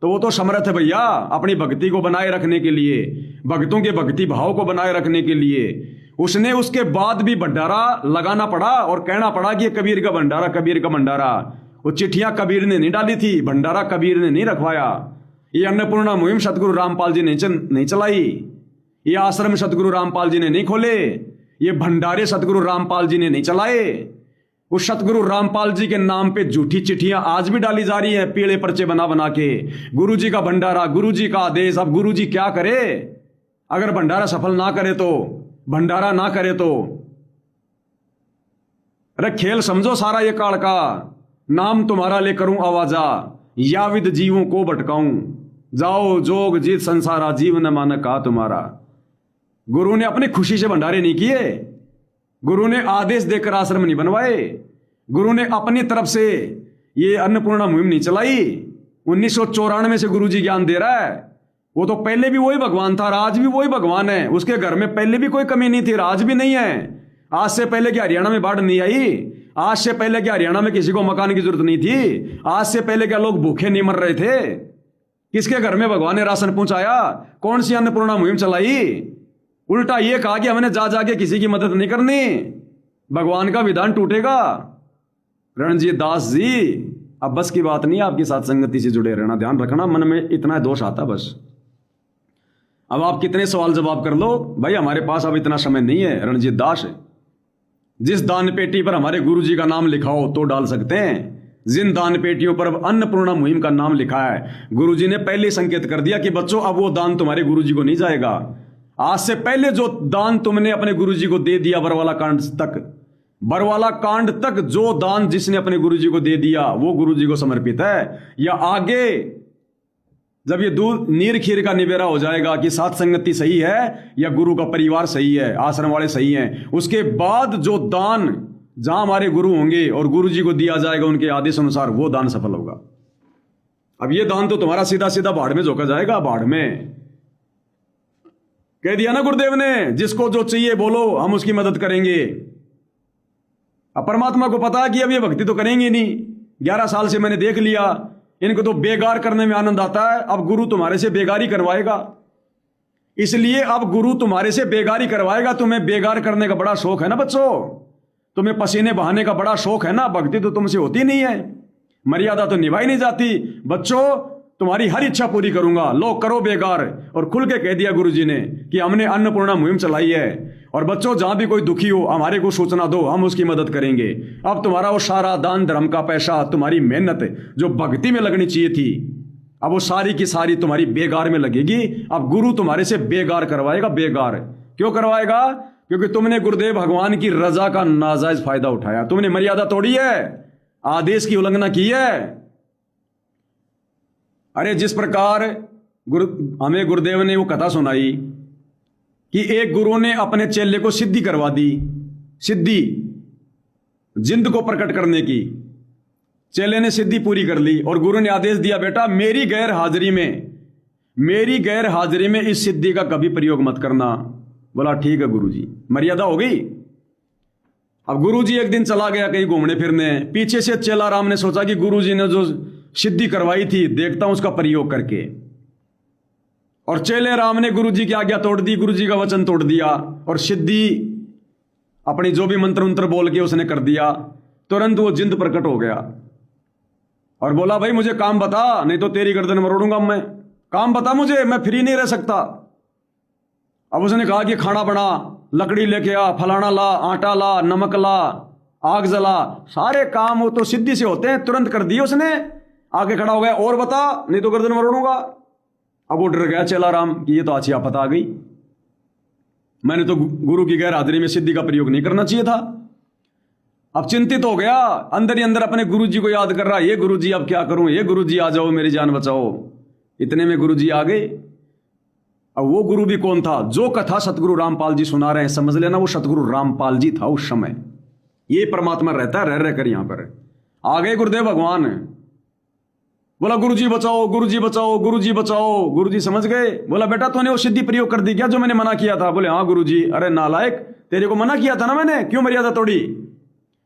Speaker 1: तो वो तो समर्थ है भैया अपनी भक्ति को बनाए रखने के लिए, भक्तों के भक्ति भाव को बनाए रखने के लिए। उसने उसके बाद भी भंडारा लगाना पड़ा और कहना पड़ा कि ये कबीर का भंडारा, कबीर का भंडारा। वो चिट्ठियां कबीर ने नहीं डाली थी, भंडारा कबीर ने नहीं रखवाया। ये अन्नपूर्णा मुहिम सतगुरु रामपाल जी ने नहीं चलाई, ये आश्रम सतगुरु रामपाल जी ने नहीं खोले, ये भंडारे सतगुरु रामपाल जी ने नहीं चलाए। उस सतगुरु रामपाल जी के नाम पे झूठी चिट्ठियां आज भी डाली जा रही हैं, पीले पर्चे बना बना के। गुरुजी का भंडारा, गुरुजी का आदेश। अब गुरुजी क्या करे? अगर भंडारा सफल ना करे तो, भंडारा ना करे तो, अरे खेल समझो सारा ये काल का। नाम तुम्हारा ले करूं आवाजा, याविद जीवों को भटकाऊं, जाओ जोग जीत संसारा, जीव न मान का तुम्हारा। गुरु ने अपनी खुशी से भंडारे नहीं किए, गुरु ने आदेश देकर आश्रम नहीं बनवाए, गुरु ने अपनी तरफ से ये अन्नपूर्णा मुहिम नहीं चलाई। 1994 से गुरु जी ज्ञान दे रहा है। वो तो पहले भी वही भगवान था, आज भी वही भगवान है। उसके घर में पहले भी कोई कमी नहीं थी, आज भी नहीं है। आज से पहले क्या हरियाणा में बाढ़ नहीं आई? आज से पहले क्या हरियाणा में किसी को मकान की जरूरत नहीं थी? आज से पहले क्या लोग भूखे नहीं मर रहे थे? किसके घर में भगवान ने राशन पहुंचाया? कौन सी अन्नपूर्णा मुहिम चलाई? उल्टा ये कहा कि हमने जा जाके किसी की मदद नहीं करनी, भगवान का विधान टूटेगा। रणजीत दास जी, अब बस की बात नहीं, आपकी साथ संगति से जुड़े रहना, ध्यान रखना, मन में इतना दोष आता बस। अब आप कितने सवाल जवाब कर लो भाई, हमारे पास अब इतना समय नहीं है। रणजीत दास, जिस दान पेटी पर हमारे गुरुजी का नाम लिखा हो तो डाल सकते हैं। जिन दान पेटियों पर अब अन्नपूर्णा मुहिम का नाम लिखा है, गुरुजी ने पहले संकेत कर दिया कि बच्चों अब वो दान तुम्हारे गुरुजी को नहीं जाएगा। आज से पहले जो दान तुमने अपने गुरुजी को दे दिया, बरवाला कांड तक, बरवाला कांड तक जो दान जिसने अपने गुरुजी को दे दिया वो गुरुजी को समर्पित है। या आगे जब ये दूध नीर खीर का निबेरा हो जाएगा कि साथ संगति सही है या गुरु का परिवार सही है, आश्रम वाले सही हैं, उसके बाद जो दान जहां हमारे गुरु होंगे और गुरुजी को दिया जाएगा उनके आदेश अनुसार, वो दान सफल होगा। अब ये दान तो तुम्हारा सीधा सीधा बाढ़ में झोंका जाएगा। बाढ़ में कह दिया ना गुरुदेव ने, जिसको जो चाहिए बोलो, हम उसकी मदद करेंगे। अब परमात्मा को पता है कि अब ये भक्ति तो करेंगे नहीं। 11 साल से मैंने देख लिया, इनको तो बेगार करने में आनंद आता है। अब गुरु तुम्हारे से बेगारी करवाएगा, इसलिए अब गुरु तुम्हारे से बेगारी करवाएगा। तुम्हें बेगार करने का बड़ा शौक है ना बच्चों, तुम्हें पसीने बहाने का बड़ा शौक है ना। भक्ति तो तुमसे होती नहीं है, मर्यादा तो निभाई नहीं जाती। बच्चों, तुम्हारी हर इच्छा पूरी करूंगा, लो करो बेगार। और खुल के कह दिया गुरुजी ने कि हमने अन्नपूर्णा मुहिम चलाई है, और बच्चों जहां भी कोई दुखी हो हमारे को सूचना दो, हम उसकी मदद करेंगे। अब तुम्हारा वो सारा दान धर्म का पैसा, तुम्हारी मेहनत जो भक्ति में लगनी चाहिए थी, अब वो सारी की सारी तुम्हारी बेगार में लगेगी। अब गुरु तुम्हारे से बेगार करवाएगा। बेगार क्यों करवाएगा? क्योंकि तुमने गुरुदेव भगवान की रजा का नाजायज फायदा उठाया, तुमने मर्यादा तोड़ी है, आदेश की उल्लंघना की है। अरे जिस प्रकार हमें गुरुदेव ने वो कथा सुनाई कि एक गुरु ने अपने चेले को सिद्धि करवा दी, सिद्धि जिंद को प्रकट करने की। चेले ने सिद्धि पूरी कर ली और गुरु ने आदेश दिया, बेटा मेरी गैर हाजिरी में इस सिद्धि का कभी प्रयोग मत करना। बोला ठीक है गुरुजी, मर्यादा हो गई। अब गुरुजी एक दिन चला गया कहीं घूमने फिरने, पीछे से चेला राम ने सोचा कि गुरुजी ने जो सिद्धि करवाई थी देखता हूं उसका प्रयोग करके। और चेले राम ने गुरुजी की आज्ञा तोड़ दी, गुरुजी का वचन तोड़ दिया और सिद्धि अपनी जो भी मंत्र उंत्र बोल के उसने कर दिया। तुरंत वो जिंद प्रकट हो गया और बोला, भाई मुझे काम बता, नहीं तो तेरी गर्दन मरोड़ूंगा मैं। काम बता मुझे, मैं फ्री नहीं रह सकता। अब उसने कहा कि खाना बना, लकड़ी लेके आ, फलाना ला, आटा ला, नमक ला, आग जला, सारे काम वो तो सिद्धि से होते हैं, तुरंत कर दिए उसने। आगे खड़ा हो गया, और बता नहीं तो गर्दन मरोड़ूंगा। अब वो डर गया चेला राम कि ये तो अच्छी आफत आ गई, मैंने तो गुरु की गैर हाजिरी में सिद्धि का प्रयोग नहीं करना चाहिए था। अब चिंतित हो गया, अंदर ही अंदर अपने गुरुजी को याद कर रहा, ये गुरुजी अब क्या करूं, ये गुरुजी आ जाओ मेरी जान बचाओ। इतने में गुरुजी आ गए। अब वो गुरु भी कौन था? जो कथा सतगुरु रामपाल जी सुना रहे हैं, समझ लेना वो सतगुरु रामपाल जी था उस समय। ये परमात्मा रहता है, रह कर यहां पर। आ गए गुरुदेव भगवान, बोला गुरुजी बचाओ, गुरुजी बचाओ, गुरुजी बचाओ। गुरुजी समझ गए, बोला बेटा तूने वो सिद्धि प्रयोग कर दी क्या जो मैंने मना किया था? बोले हाँ गुरुजी। अरे नालायक, तेरे को मना किया था ना मैंने, क्यों मर्यादा तोड़ी?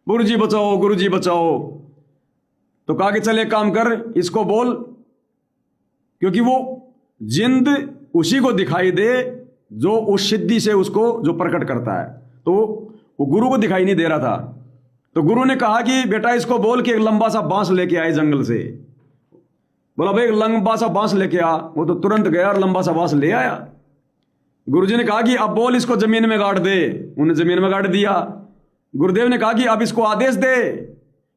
Speaker 1: गुरुजी बचाओ, गुरुजी बचाओ। तो कहा कि चल एक काम कर, इसको बोल, क्योंकि वो जिंद उसी को दिखाई दे जो उस सिद्धि से उसको जो प्रकट करता है, तो वो गुरु को दिखाई नहीं दे रहा था। तो गुरु ने कहा कि बेटा इसको बोल कि एक लंबा सा बांस लेके आए जंगल से। बोला भाई एक लंबा सा बांस लेके आ। वो तो तुरंत गया और लंबा सा बांस ले आया। गुरुजी ने कहा कि अब बोल इसको जमीन में गाड़ दे। उन्हें जमीन में गाड़ दिया। गुरुदेव ने कहा कि अब इसको आदेश दे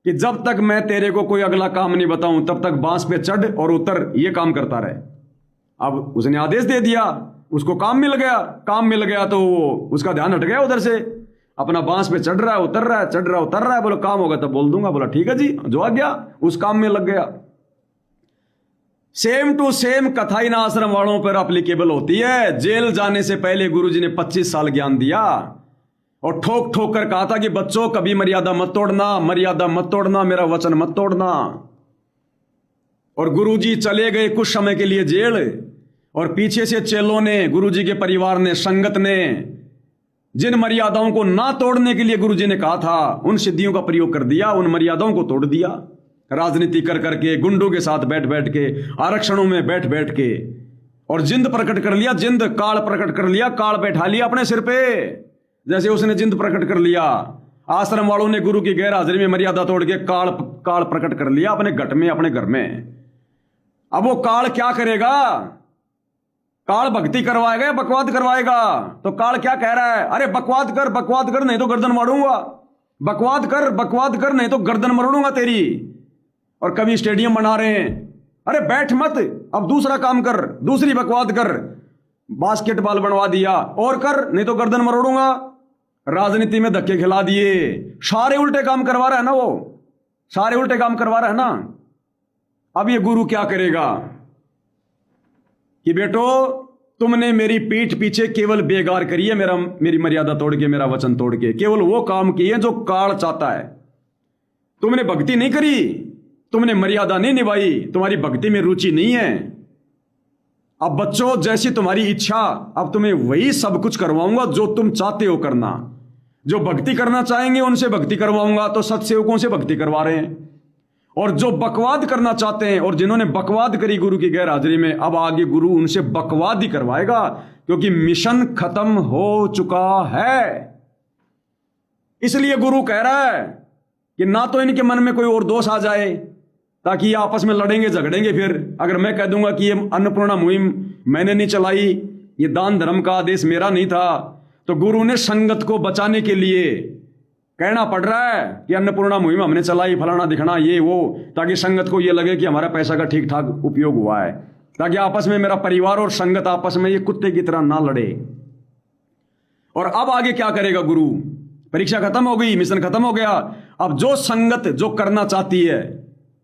Speaker 1: कि जब तक मैं तेरे को कोई अगला काम नहीं बताऊं तब तक बांस पे चढ़ और उतर, ये काम करता रहे। अब उसने आदेश दे दिया, उसको काम मिल गया। काम मिल गया तो वो उसका ध्यान हट गया उधर से, अपना बांस पे चढ़ रहा है, उतर रहा है, चढ़ रहा है, उतर रहा है। बोलो काम होगा तब बोल दूंगा। बोला ठीक है जी, जो आ गया उस काम में लग गया। सेम टू सेम कथा इन आश्रम वालों पर एप्लीकेबल होती है। जेल जाने से पहले गुरुजी ने 25 साल ज्ञान दिया और ठोक ठोक कर कहा था कि बच्चों कभी मर्यादा मत तोड़ना, मर्यादा मत तोड़ना, मेरा वचन मत तोड़ना। और गुरुजी चले गए कुछ समय के लिए जेल, और पीछे से चेलों ने, गुरुजी के परिवार ने, संगत ने जिन मर्यादाओं को ना तोड़ने के लिए गुरुजी ने कहा था, उन सिद्धियों का प्रयोग कर दिया, उन मर्यादाओं को तोड़ दिया। राजनीति कर करके, गुंडों के साथ बैठ बैठ के, आरक्षणों में बैठ बैठ के, और जिंद प्रकट कर लिया, जिंद काल प्रकट कर लिया, काल बैठा लिया अपने सिर पे, जैसे उसने जिंद प्रकट कर लिया। आश्रम वालों ने गुरु की गैर हाजिरी में मर्यादा तोड़ के काल प्रकट कर लिया अपने घट में, अपने घर में। अब वो काल क्या करेगा? काल भक्ति करवाएगा या बकवाद करवाएगा? तो काल क्या कह रहा है? अरे बकवाद कर नहीं तो गर्दन मारूंगा, बकवाद कर नहीं तो गर्दन मरोड़ूंगा तेरी। और कभी स्टेडियम बना रहे हैं, अरे बैठ मत, अब दूसरा काम कर, दूसरी बकवाद कर, बास्केटबॉल बनवा दिया, और कर नहीं तो गर्दन मरोड़ूंगा। राजनीति में धक्के खिला दिए, सारे उल्टे काम करवा रहा है ना, वो सारे उल्टे काम करवा रहा है ना। अब ये गुरु क्या करेगा कि बेटो तुमने मेरी पीठ पीछे केवल बेगार करी है, मेरी मर्यादा तोड़ के, मेरा वचन तोड़ के, केवल वो काम किए जो काल चाहता है। तुमने भक्ति नहीं करी, तुमने मर्यादा नहीं निभाई, तुम्हारी भक्ति में रुचि नहीं है। अब बच्चों जैसी तुम्हारी इच्छा, अब तुम्हें वही सब कुछ करवाऊंगा जो तुम चाहते हो करना। जो भक्ति करना चाहेंगे उनसे भक्ति करवाऊंगा, तो सत्सेवकों से भक्ति करवा रहे हैं। और जो बकवाद करना चाहते हैं और जिन्होंने बकवाद करी गुरु की गैर हाजिरी में, अब आगे गुरु उनसे बकवाद ही करवाएगा, क्योंकि मिशन खत्म हो चुका है। इसलिए गुरु कह रहा है कि ना तो इनके मन में कोई और दोष आ जाए ताकि ये आपस में लड़ेंगे झगड़ेंगे। फिर अगर मैं कह दूंगा कि ये अन्नपूर्णा मुहिम मैंने नहीं चलाई, ये दान धर्म का आदेश मेरा नहीं था, तो गुरु ने संगत को बचाने के लिए कहना पड़ रहा है कि अन्नपूर्णा मुहिम हमने चलाई, फलाना दिखना, ये वो, ताकि संगत को ये लगे कि हमारा पैसा का ठीक ठाक उपयोग हुआ है, ताकि आपस में मेरा परिवार और संगत आपस में ये कुत्ते की तरह ना लड़े। और अब आगे क्या करेगा गुरु? परीक्षा खत्म हो गई, मिशन खत्म हो गया। अब जो संगत जो करना चाहती है,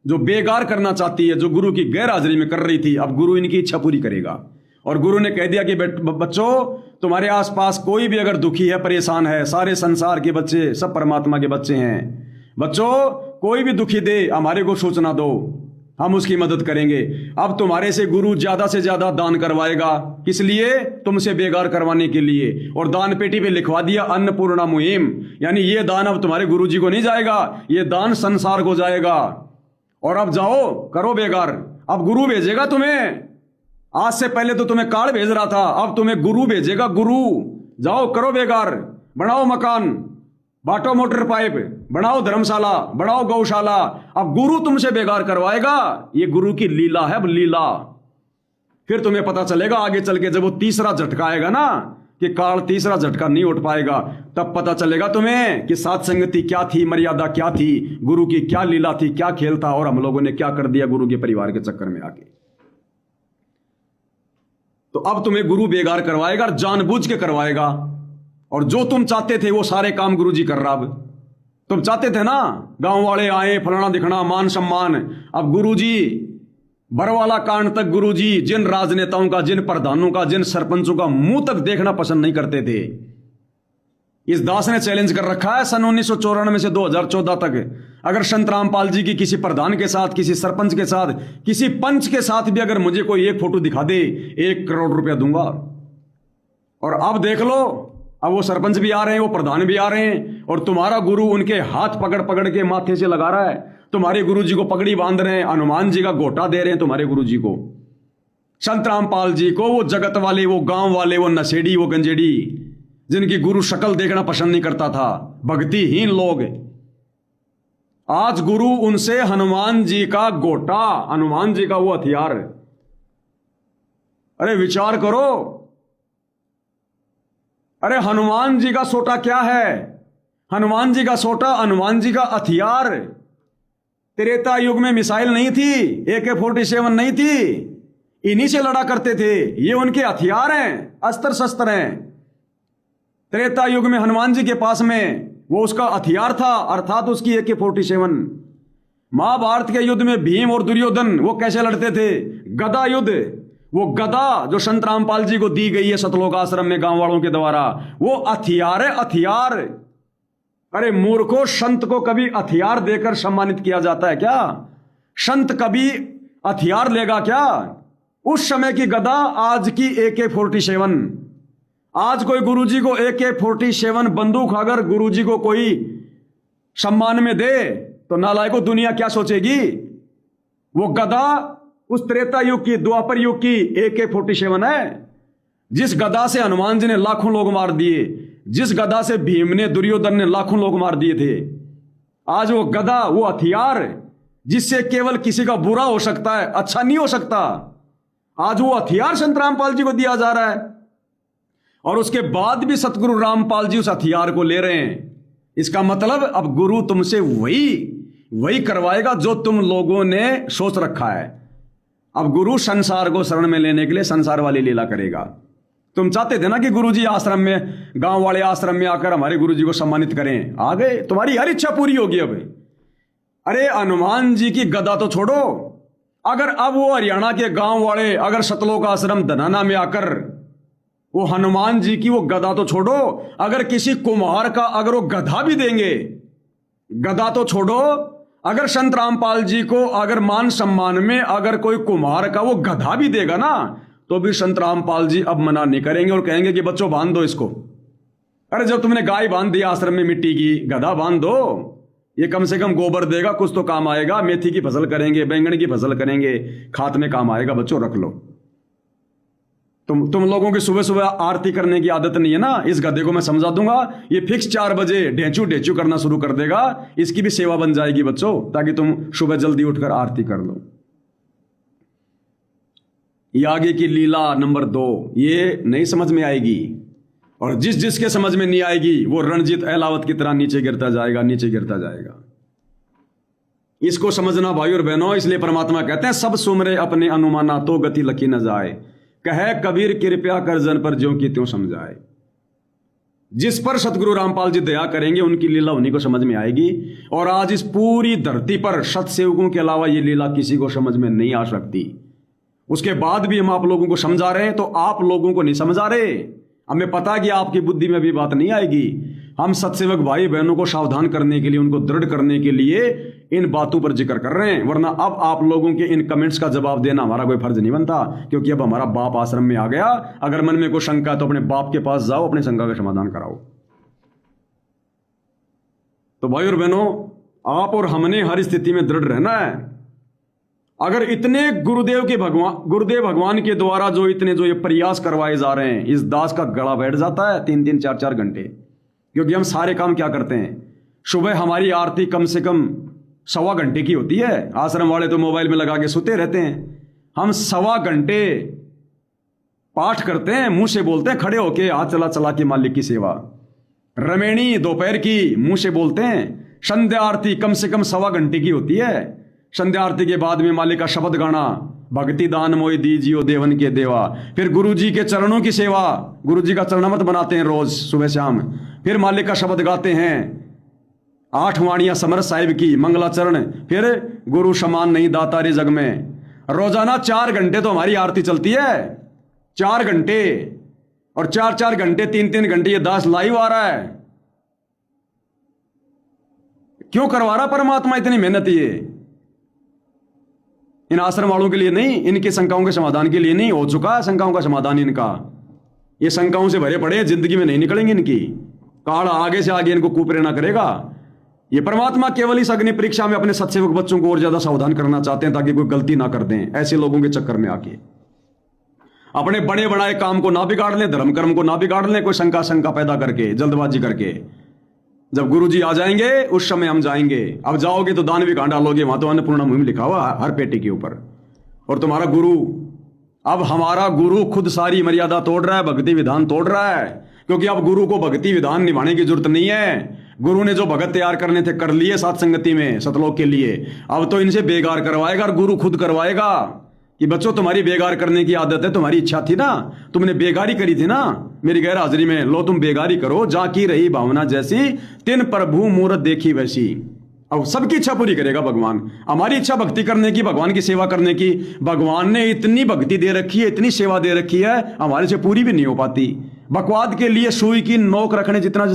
Speaker 1: जो बेगार करना चाहती है, जो गुरु की गैर हाजिरी में कर रही थी, अब गुरु इनकी इच्छा पूरी करेगा। और गुरु ने कह दिया कि बच्चों तुम्हारे आसपास कोई भी अगर दुखी है, परेशान है, सारे संसार के बच्चे सब परमात्मा के बच्चे हैं, बच्चों कोई भी दुखी दे हमारे को सूचना दो, हम उसकी मदद करेंगे। अब तुम्हारे से गुरु ज्यादा से ज्यादा दान करवाएगा, किस लिए? तुमसे बेगार करवाने के लिए। और दान पेटी पे लिखवा दिया अन्नपूर्णा मुहिम, यानी ये दान अब तुम्हारे गुरु जी को नहीं जाएगा, ये दान संसार को जाएगा। और अब जाओ करो बेगार। अब गुरु भेजेगा तुम्हें, आज से पहले तो तुम्हें काल भेज रहा था, अब तुम्हें गुरु भेजेगा। गुरु जाओ करो बेगार, बनाओ मकान, बांटो मोटर पाइप, बनाओ धर्मशाला, बनाओ गौशाला। अब गुरु तुमसे बेगार करवाएगा। ये गुरु की लीला है, लीला। फिर तुम्हें पता चलेगा आगे चल के, जब वो तीसरा झटका आएगा ना, कि काल तीसरा झटका नहीं उठ पाएगा, तब पता चलेगा तुम्हें कि सात संगति क्या थी, मर्यादा क्या थी, गुरु की क्या लीला थी, क्या खेल था, और हम लोगों ने क्या कर दिया गुरु के परिवार के चक्कर में आके। तो अब तुम्हें गुरु बेगार करवाएगा और जानबूझ के करवाएगा, और जो तुम चाहते थे वो सारे काम गुरुजी कर रहा। अब तुम चाहते थे ना गांव वाले आए, फलाना दिखना, मान सम्मान, अब गुरुजी बरवाला कांड तक गुरुजी जिन राजनेताओं का, जिन प्रधानों का, जिन सरपंचों का मुंह तक देखना पसंद नहीं करते थे। इस दास ने चैलेंज कर रखा है सन 1994 से 2014 तक, अगर संत रामपाल जी की किसी प्रधान के साथ, किसी सरपंच के साथ, किसी पंच के साथ भी अगर मुझे कोई एक फोटो दिखा दे, 1 करोड़ रुपया दूंगा। और अब देख लो, अब वो सरपंच भी आ रहे हैं, वो प्रधान भी आ रहे हैं, और तुम्हारा गुरु उनके हाथ पकड़ पकड़ के माथे से लगा रहा है। तुम्हारे गुरुजी को पगड़ी बांध रहे हैं, हनुमान जी का गोटा दे रहे हैं तुम्हारे गुरुजी को, संत रामपाल जी को, वो जगत वाले, वो गांव वाले, वो नशेड़ी, वो गंजेड़ी, जिनकी गुरु शक्ल देखना पसंद नहीं करता था, भक्तिहीन लोग। आज गुरु उनसे हनुमान जी का गोटा, हनुमान जी का वो हथियार। अरे विचार करो, अरे हनुमान जी का सोटा क्या है? हनुमान जी का सोटा, हनुमान जी का हथियार। त्रेता युग में मिसाइल नहीं थी, AK-47 नहीं थी, इन्हीं से लड़ा करते थे, ये उनके हथियार हैं, अस्त्र शस्त्र हैं। त्रेता युग में हनुमान जी के पास में वो उसका हथियार था, अर्थात उसकी AK-47। महाभारत के युद्ध में भीम और दुर्योधन वो कैसे लड़ते थे? गदा युद्ध। वो गदा जो संत रामपाल जी को दी गई है सतलोक आश्रम में गांव वालों के द्वारा, वो हथियार है, हथियार। अरे मूर्खों, संत को कभी हथियार देकर सम्मानित किया जाता है क्या? संत कभी हथियार लेगा क्या? उस समय की गदा, आज की AK-47। आज कोई गुरुजी को AK-47 बंदूक अगर गुरुजी को कोई सम्मान में दे तो नालायकों दुनिया क्या सोचेगी? वो गदा उस त्रेता युग की, द्वापर युग की AK-47 है, जिस गदा से हनुमान जी ने लाखों लोग मार दिए, जिस गदा से भीम ने, दुर्योधन ने लाखों लोग मार दिए थे। आज वो गदा, वो हथियार जिससे केवल किसी का बुरा हो सकता है, अच्छा नहीं हो सकता, आज वो हथियार संत रामपाल जी को दिया जा रहा है। और उसके बाद भी सतगुरु रामपाल जी उस हथियार को ले रहे हैं। इसका मतलब अब गुरु तुमसे वही करवाएगा जो तुम लोगों ने सोच रखा है। अब गुरु संसार को शरण में लेने के लिए संसार वाली लीला करेगा। तुम चाहते थे ना कि गुरुजी आश्रम में, गांव वाले आश्रम में आकर हमारे गुरुजी को सम्मानित करें, आ गए, तुम्हारी हर इच्छा पूरी होगी अब। अरे हनुमान जी की गदा तो छोड़ो, अगर अब वो हरियाणा के गांव वाले अगर सतलोक आश्रम धनाना में आकर वो हनुमान जी की वो गदा तो छोड़ो, अगर किसी कुम्हार का अगर वो गधा भी देंगे, गदा तो छोड़ो, अगर संत रामपाल जी को अगर मान सम्मान में अगर कोई कुम्हार का वो गधा भी देगा ना, तो भी संत रामपाल जी अब मना नहीं करेंगे और कहेंगे कि बच्चों बांध दो इसको। अरे जब तुमने गाय बांध दिया आश्रम में मिट्टी की, गधा बांध दो, ये कम से कम गोबर देगा, कुछ तो काम आएगा, मेथी की फसल करेंगे, बैंगन की फसल करेंगे, खाद में काम आएगा, बच्चों रख लो। तुम लोगों की सुबह सुबह आरती करने की आदत नहीं है ना, इस गधे को मैं समझा दूंगा, ये फिक्स 4 बजे ढेंचू ढेंचू करना शुरू कर देगा, इसकी भी सेवा बन जाएगी बच्चों, ताकि तुम सुबह जल्दी उठकर आरती कर लो। ये आगे की लीला नंबर 2, ये नहीं समझ में आएगी, और जिसके समझ में नहीं आएगी वो रणजीत अहलावत की तरह नीचे गिरता जाएगा, नीचे गिरता जाएगा। इसको समझना भाई और बहनों, इसलिए परमात्मा कहते हैं सब सुमरे अपने अनुमाना तो गति लकी न जाए, कहे कबीर कृपया कर जन पर ज्यों की त्यों समझाए। जिस पर सतगुरु रामपाल जी दया करेंगे उनकी लीला उन्हीं को समझ में आएगी। और आज इस पूरी धरती पर सत्सेवकों के अलावा ये लीला किसी को समझ में नहीं आ सकती। उसके बाद भी हम आप लोगों को समझा रहे हैं, तो आप लोगों को नहीं समझा रहे। हमें पता है कि आपकी बुद्धि में भी बात नहीं आएगी। हम सत्सेवक भाई बहनों को सावधान करने के लिए, उनको दृढ़ करने के लिए इन बातों पर जिक्र कर रहे हैं, वरना अब आप लोगों के इन कमेंट्स का जवाब देना हमारा कोई फर्ज नहीं बनता, क्योंकि अब हमारा बाप आश्रम में आ गया। अगर मन में कोई शंका है तो अपने बाप के पास जाओ, अपने शंका का समाधान कराओ। तो भाई और बहनों, आप और हमने हर स्थिति में दृढ़ रहना है। अगर इतने गुरुदेव भगवान के द्वारा जो ये प्रयास करवाए जा रहे हैं, इस दास का गला बैठ जाता है 3-3, 4-4 घंटे। क्योंकि हम सारे काम क्या करते हैं, सुबह हमारी आरती कम से कम 1.25 घंटे की होती है। आश्रम वाले तो मोबाइल में लगा के सोते रहते हैं। हम 1.25 घंटे पाठ करते हैं, मुंह से बोलते हैं, खड़े होके हाथ चला चला के मालिक की सेवा। रमेणी दोपहर की मुंह से बोलते हैं। संध्या आरती कम से कम 1.25 घंटे की होती है। संध्या आरती के बाद में मालिक का शब्द गाना, भक्ति दान मोय दीजियो देवन के देवा। फिर गुरु जी के चरणों की सेवा, गुरु जी का चरणामृत बनाते हैं रोज सुबह शाम। फिर मालिक का शब्द गाते हैं, 8 वाणियां समर साहिब की, मंगलाचरण। फिर गुरु समान नहीं दाता रे जग में। रोजाना 4 घंटे तो हमारी आरती चलती है, 4 घंटे। और 4-4 घंटे 3-3 घंटे ये दास लाइव आ रहा है। क्यों करवा रहा परमात्मा इतनी मेहनत? ये इन आश्रम वालों के लिए नहीं, इनकी शंकाओं के समाधान के लिए नहीं। हो चुका है शंकाओं का समाधान इनका। ये शंकाओं से भरे पड़े, जिंदगी में नहीं निकलेंगे इनकी। काल आगे से आगे इनको कुप्रेरणा करेगा। ये परमात्मा केवल इस अग्नि परीक्षा में अपने सत्सेवक बच्चों को और ज्यादा सावधान करना चाहते हैं, ताकि कोई गलती ना कर दें ऐसे लोगों के चक्कर में आके। अपने बड़े बनाए काम को ना बिगाड़ लें, धर्म कर्म को ना बिगाड़ लें, कोई शंका पैदा करके, जल्दबाजी करके। जब गुरु जी आ जाएंगे उस समय हम जाएंगे। अब जाओगे तो दान भी कहां डालोगे? वहां तो अन्नपूर्णा मुहिम लिखा हुआ हर पेटी के ऊपर। और तुम्हारा गुरु, अब हमारा गुरु खुद सारी मर्यादा तोड़ रहा है, भक्ति विधान तोड़ रहा है। क्योंकि अब गुरु को भक्ति विधान निभाने की जरूरत नहीं है। गुरु ने जो भगत तैयार करने थे कर लिए सात संगति में, सतलोक के लिए। अब तो इनसे बेगार करवाएगा और गुरु खुद करवाएगा कि बच्चों तुम्हारी बेगार करने की आदत है, तुम्हारी इच्छा थी ना, तुमने बेगारी करी थी ना मेरी गैर हाजिरी में, लो तुम बेगारी करो। जाकी रही भावना जैसी, तिन प्रभु मूरत देखी वैसी। अब सबकी इच्छा पूरी करेगा भगवान। हमारी इच्छा भक्ति करने की, भगवान की सेवा करने की, भगवान ने इतनी भक्ति दे रखी है, इतनी सेवा दे रखी है, हमारे से पूरी भी नहीं हो पाती। बकवाद के लिए सुई की नोक रखने जितना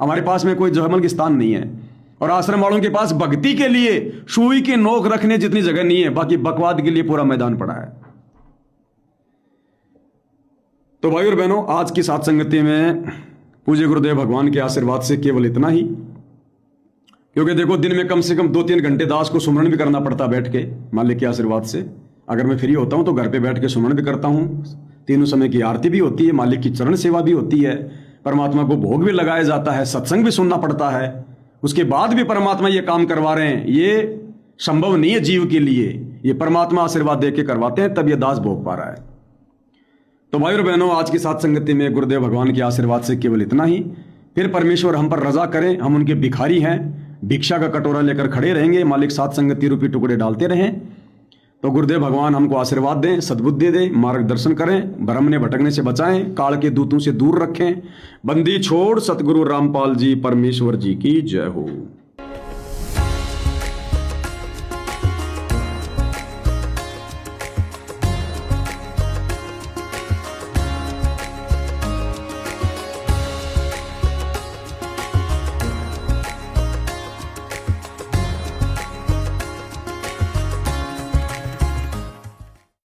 Speaker 1: हमारे पास में कोई जहमल की स्थान नहीं है। और आश्रम वालों के पास भक्ति के लिए सुई की नोक रखने जितनी जगह नहीं है, बाकी बकवाद के लिए पूरा मैदान पड़ा है। तो भाई और बहनों, आज की सात संगति में पूज्य गुरुदेव भगवान के आशीर्वाद से केवल इतना ही। क्योंकि देखो, दिन में कम से कम 2-3 घंटे दास को सुमरण भी करना पड़ता बैठ के, मालिक के आशीर्वाद से। अगर मैं फ्री होता हूं तो घर पे बैठ के सुमरण भी करता हूं। तीनों समय की आरती भी होती है, मालिक की चरण सेवा भी होती है, परमात्मा को भोग भी लगाया जाता है, सत्संग भी सुनना पड़ता है। उसके बाद भी परमात्मा ये काम करवा रहे हैं, ये संभव नहीं है जीव के लिए। ये परमात्मा आशीर्वाद दे के करवाते हैं, तब ये दास भोग पा रहा है। तो भाई और बहनों, आज की सात संगति में गुरुदेव भगवान के आशीर्वाद से केवल इतना ही। फिर परमेश्वर हम पर रजा करें, हम उनके भिखारी हैं, भिक्षा का कटोरा लेकर खड़े रहेंगे, मालिक सात संगति रूपी टुकड़े डालते रहें। तो गुरुदेव भगवान हमको आशीर्वाद दें, सद्बुद्धि दें, मार्गदर्शन करें, भ्रम ने भटकने से बचाएं, काल के दूतों से दूर रखें। बंदी छोड़ सतगुरु रामपाल जी परमेश्वर जी की जय हो।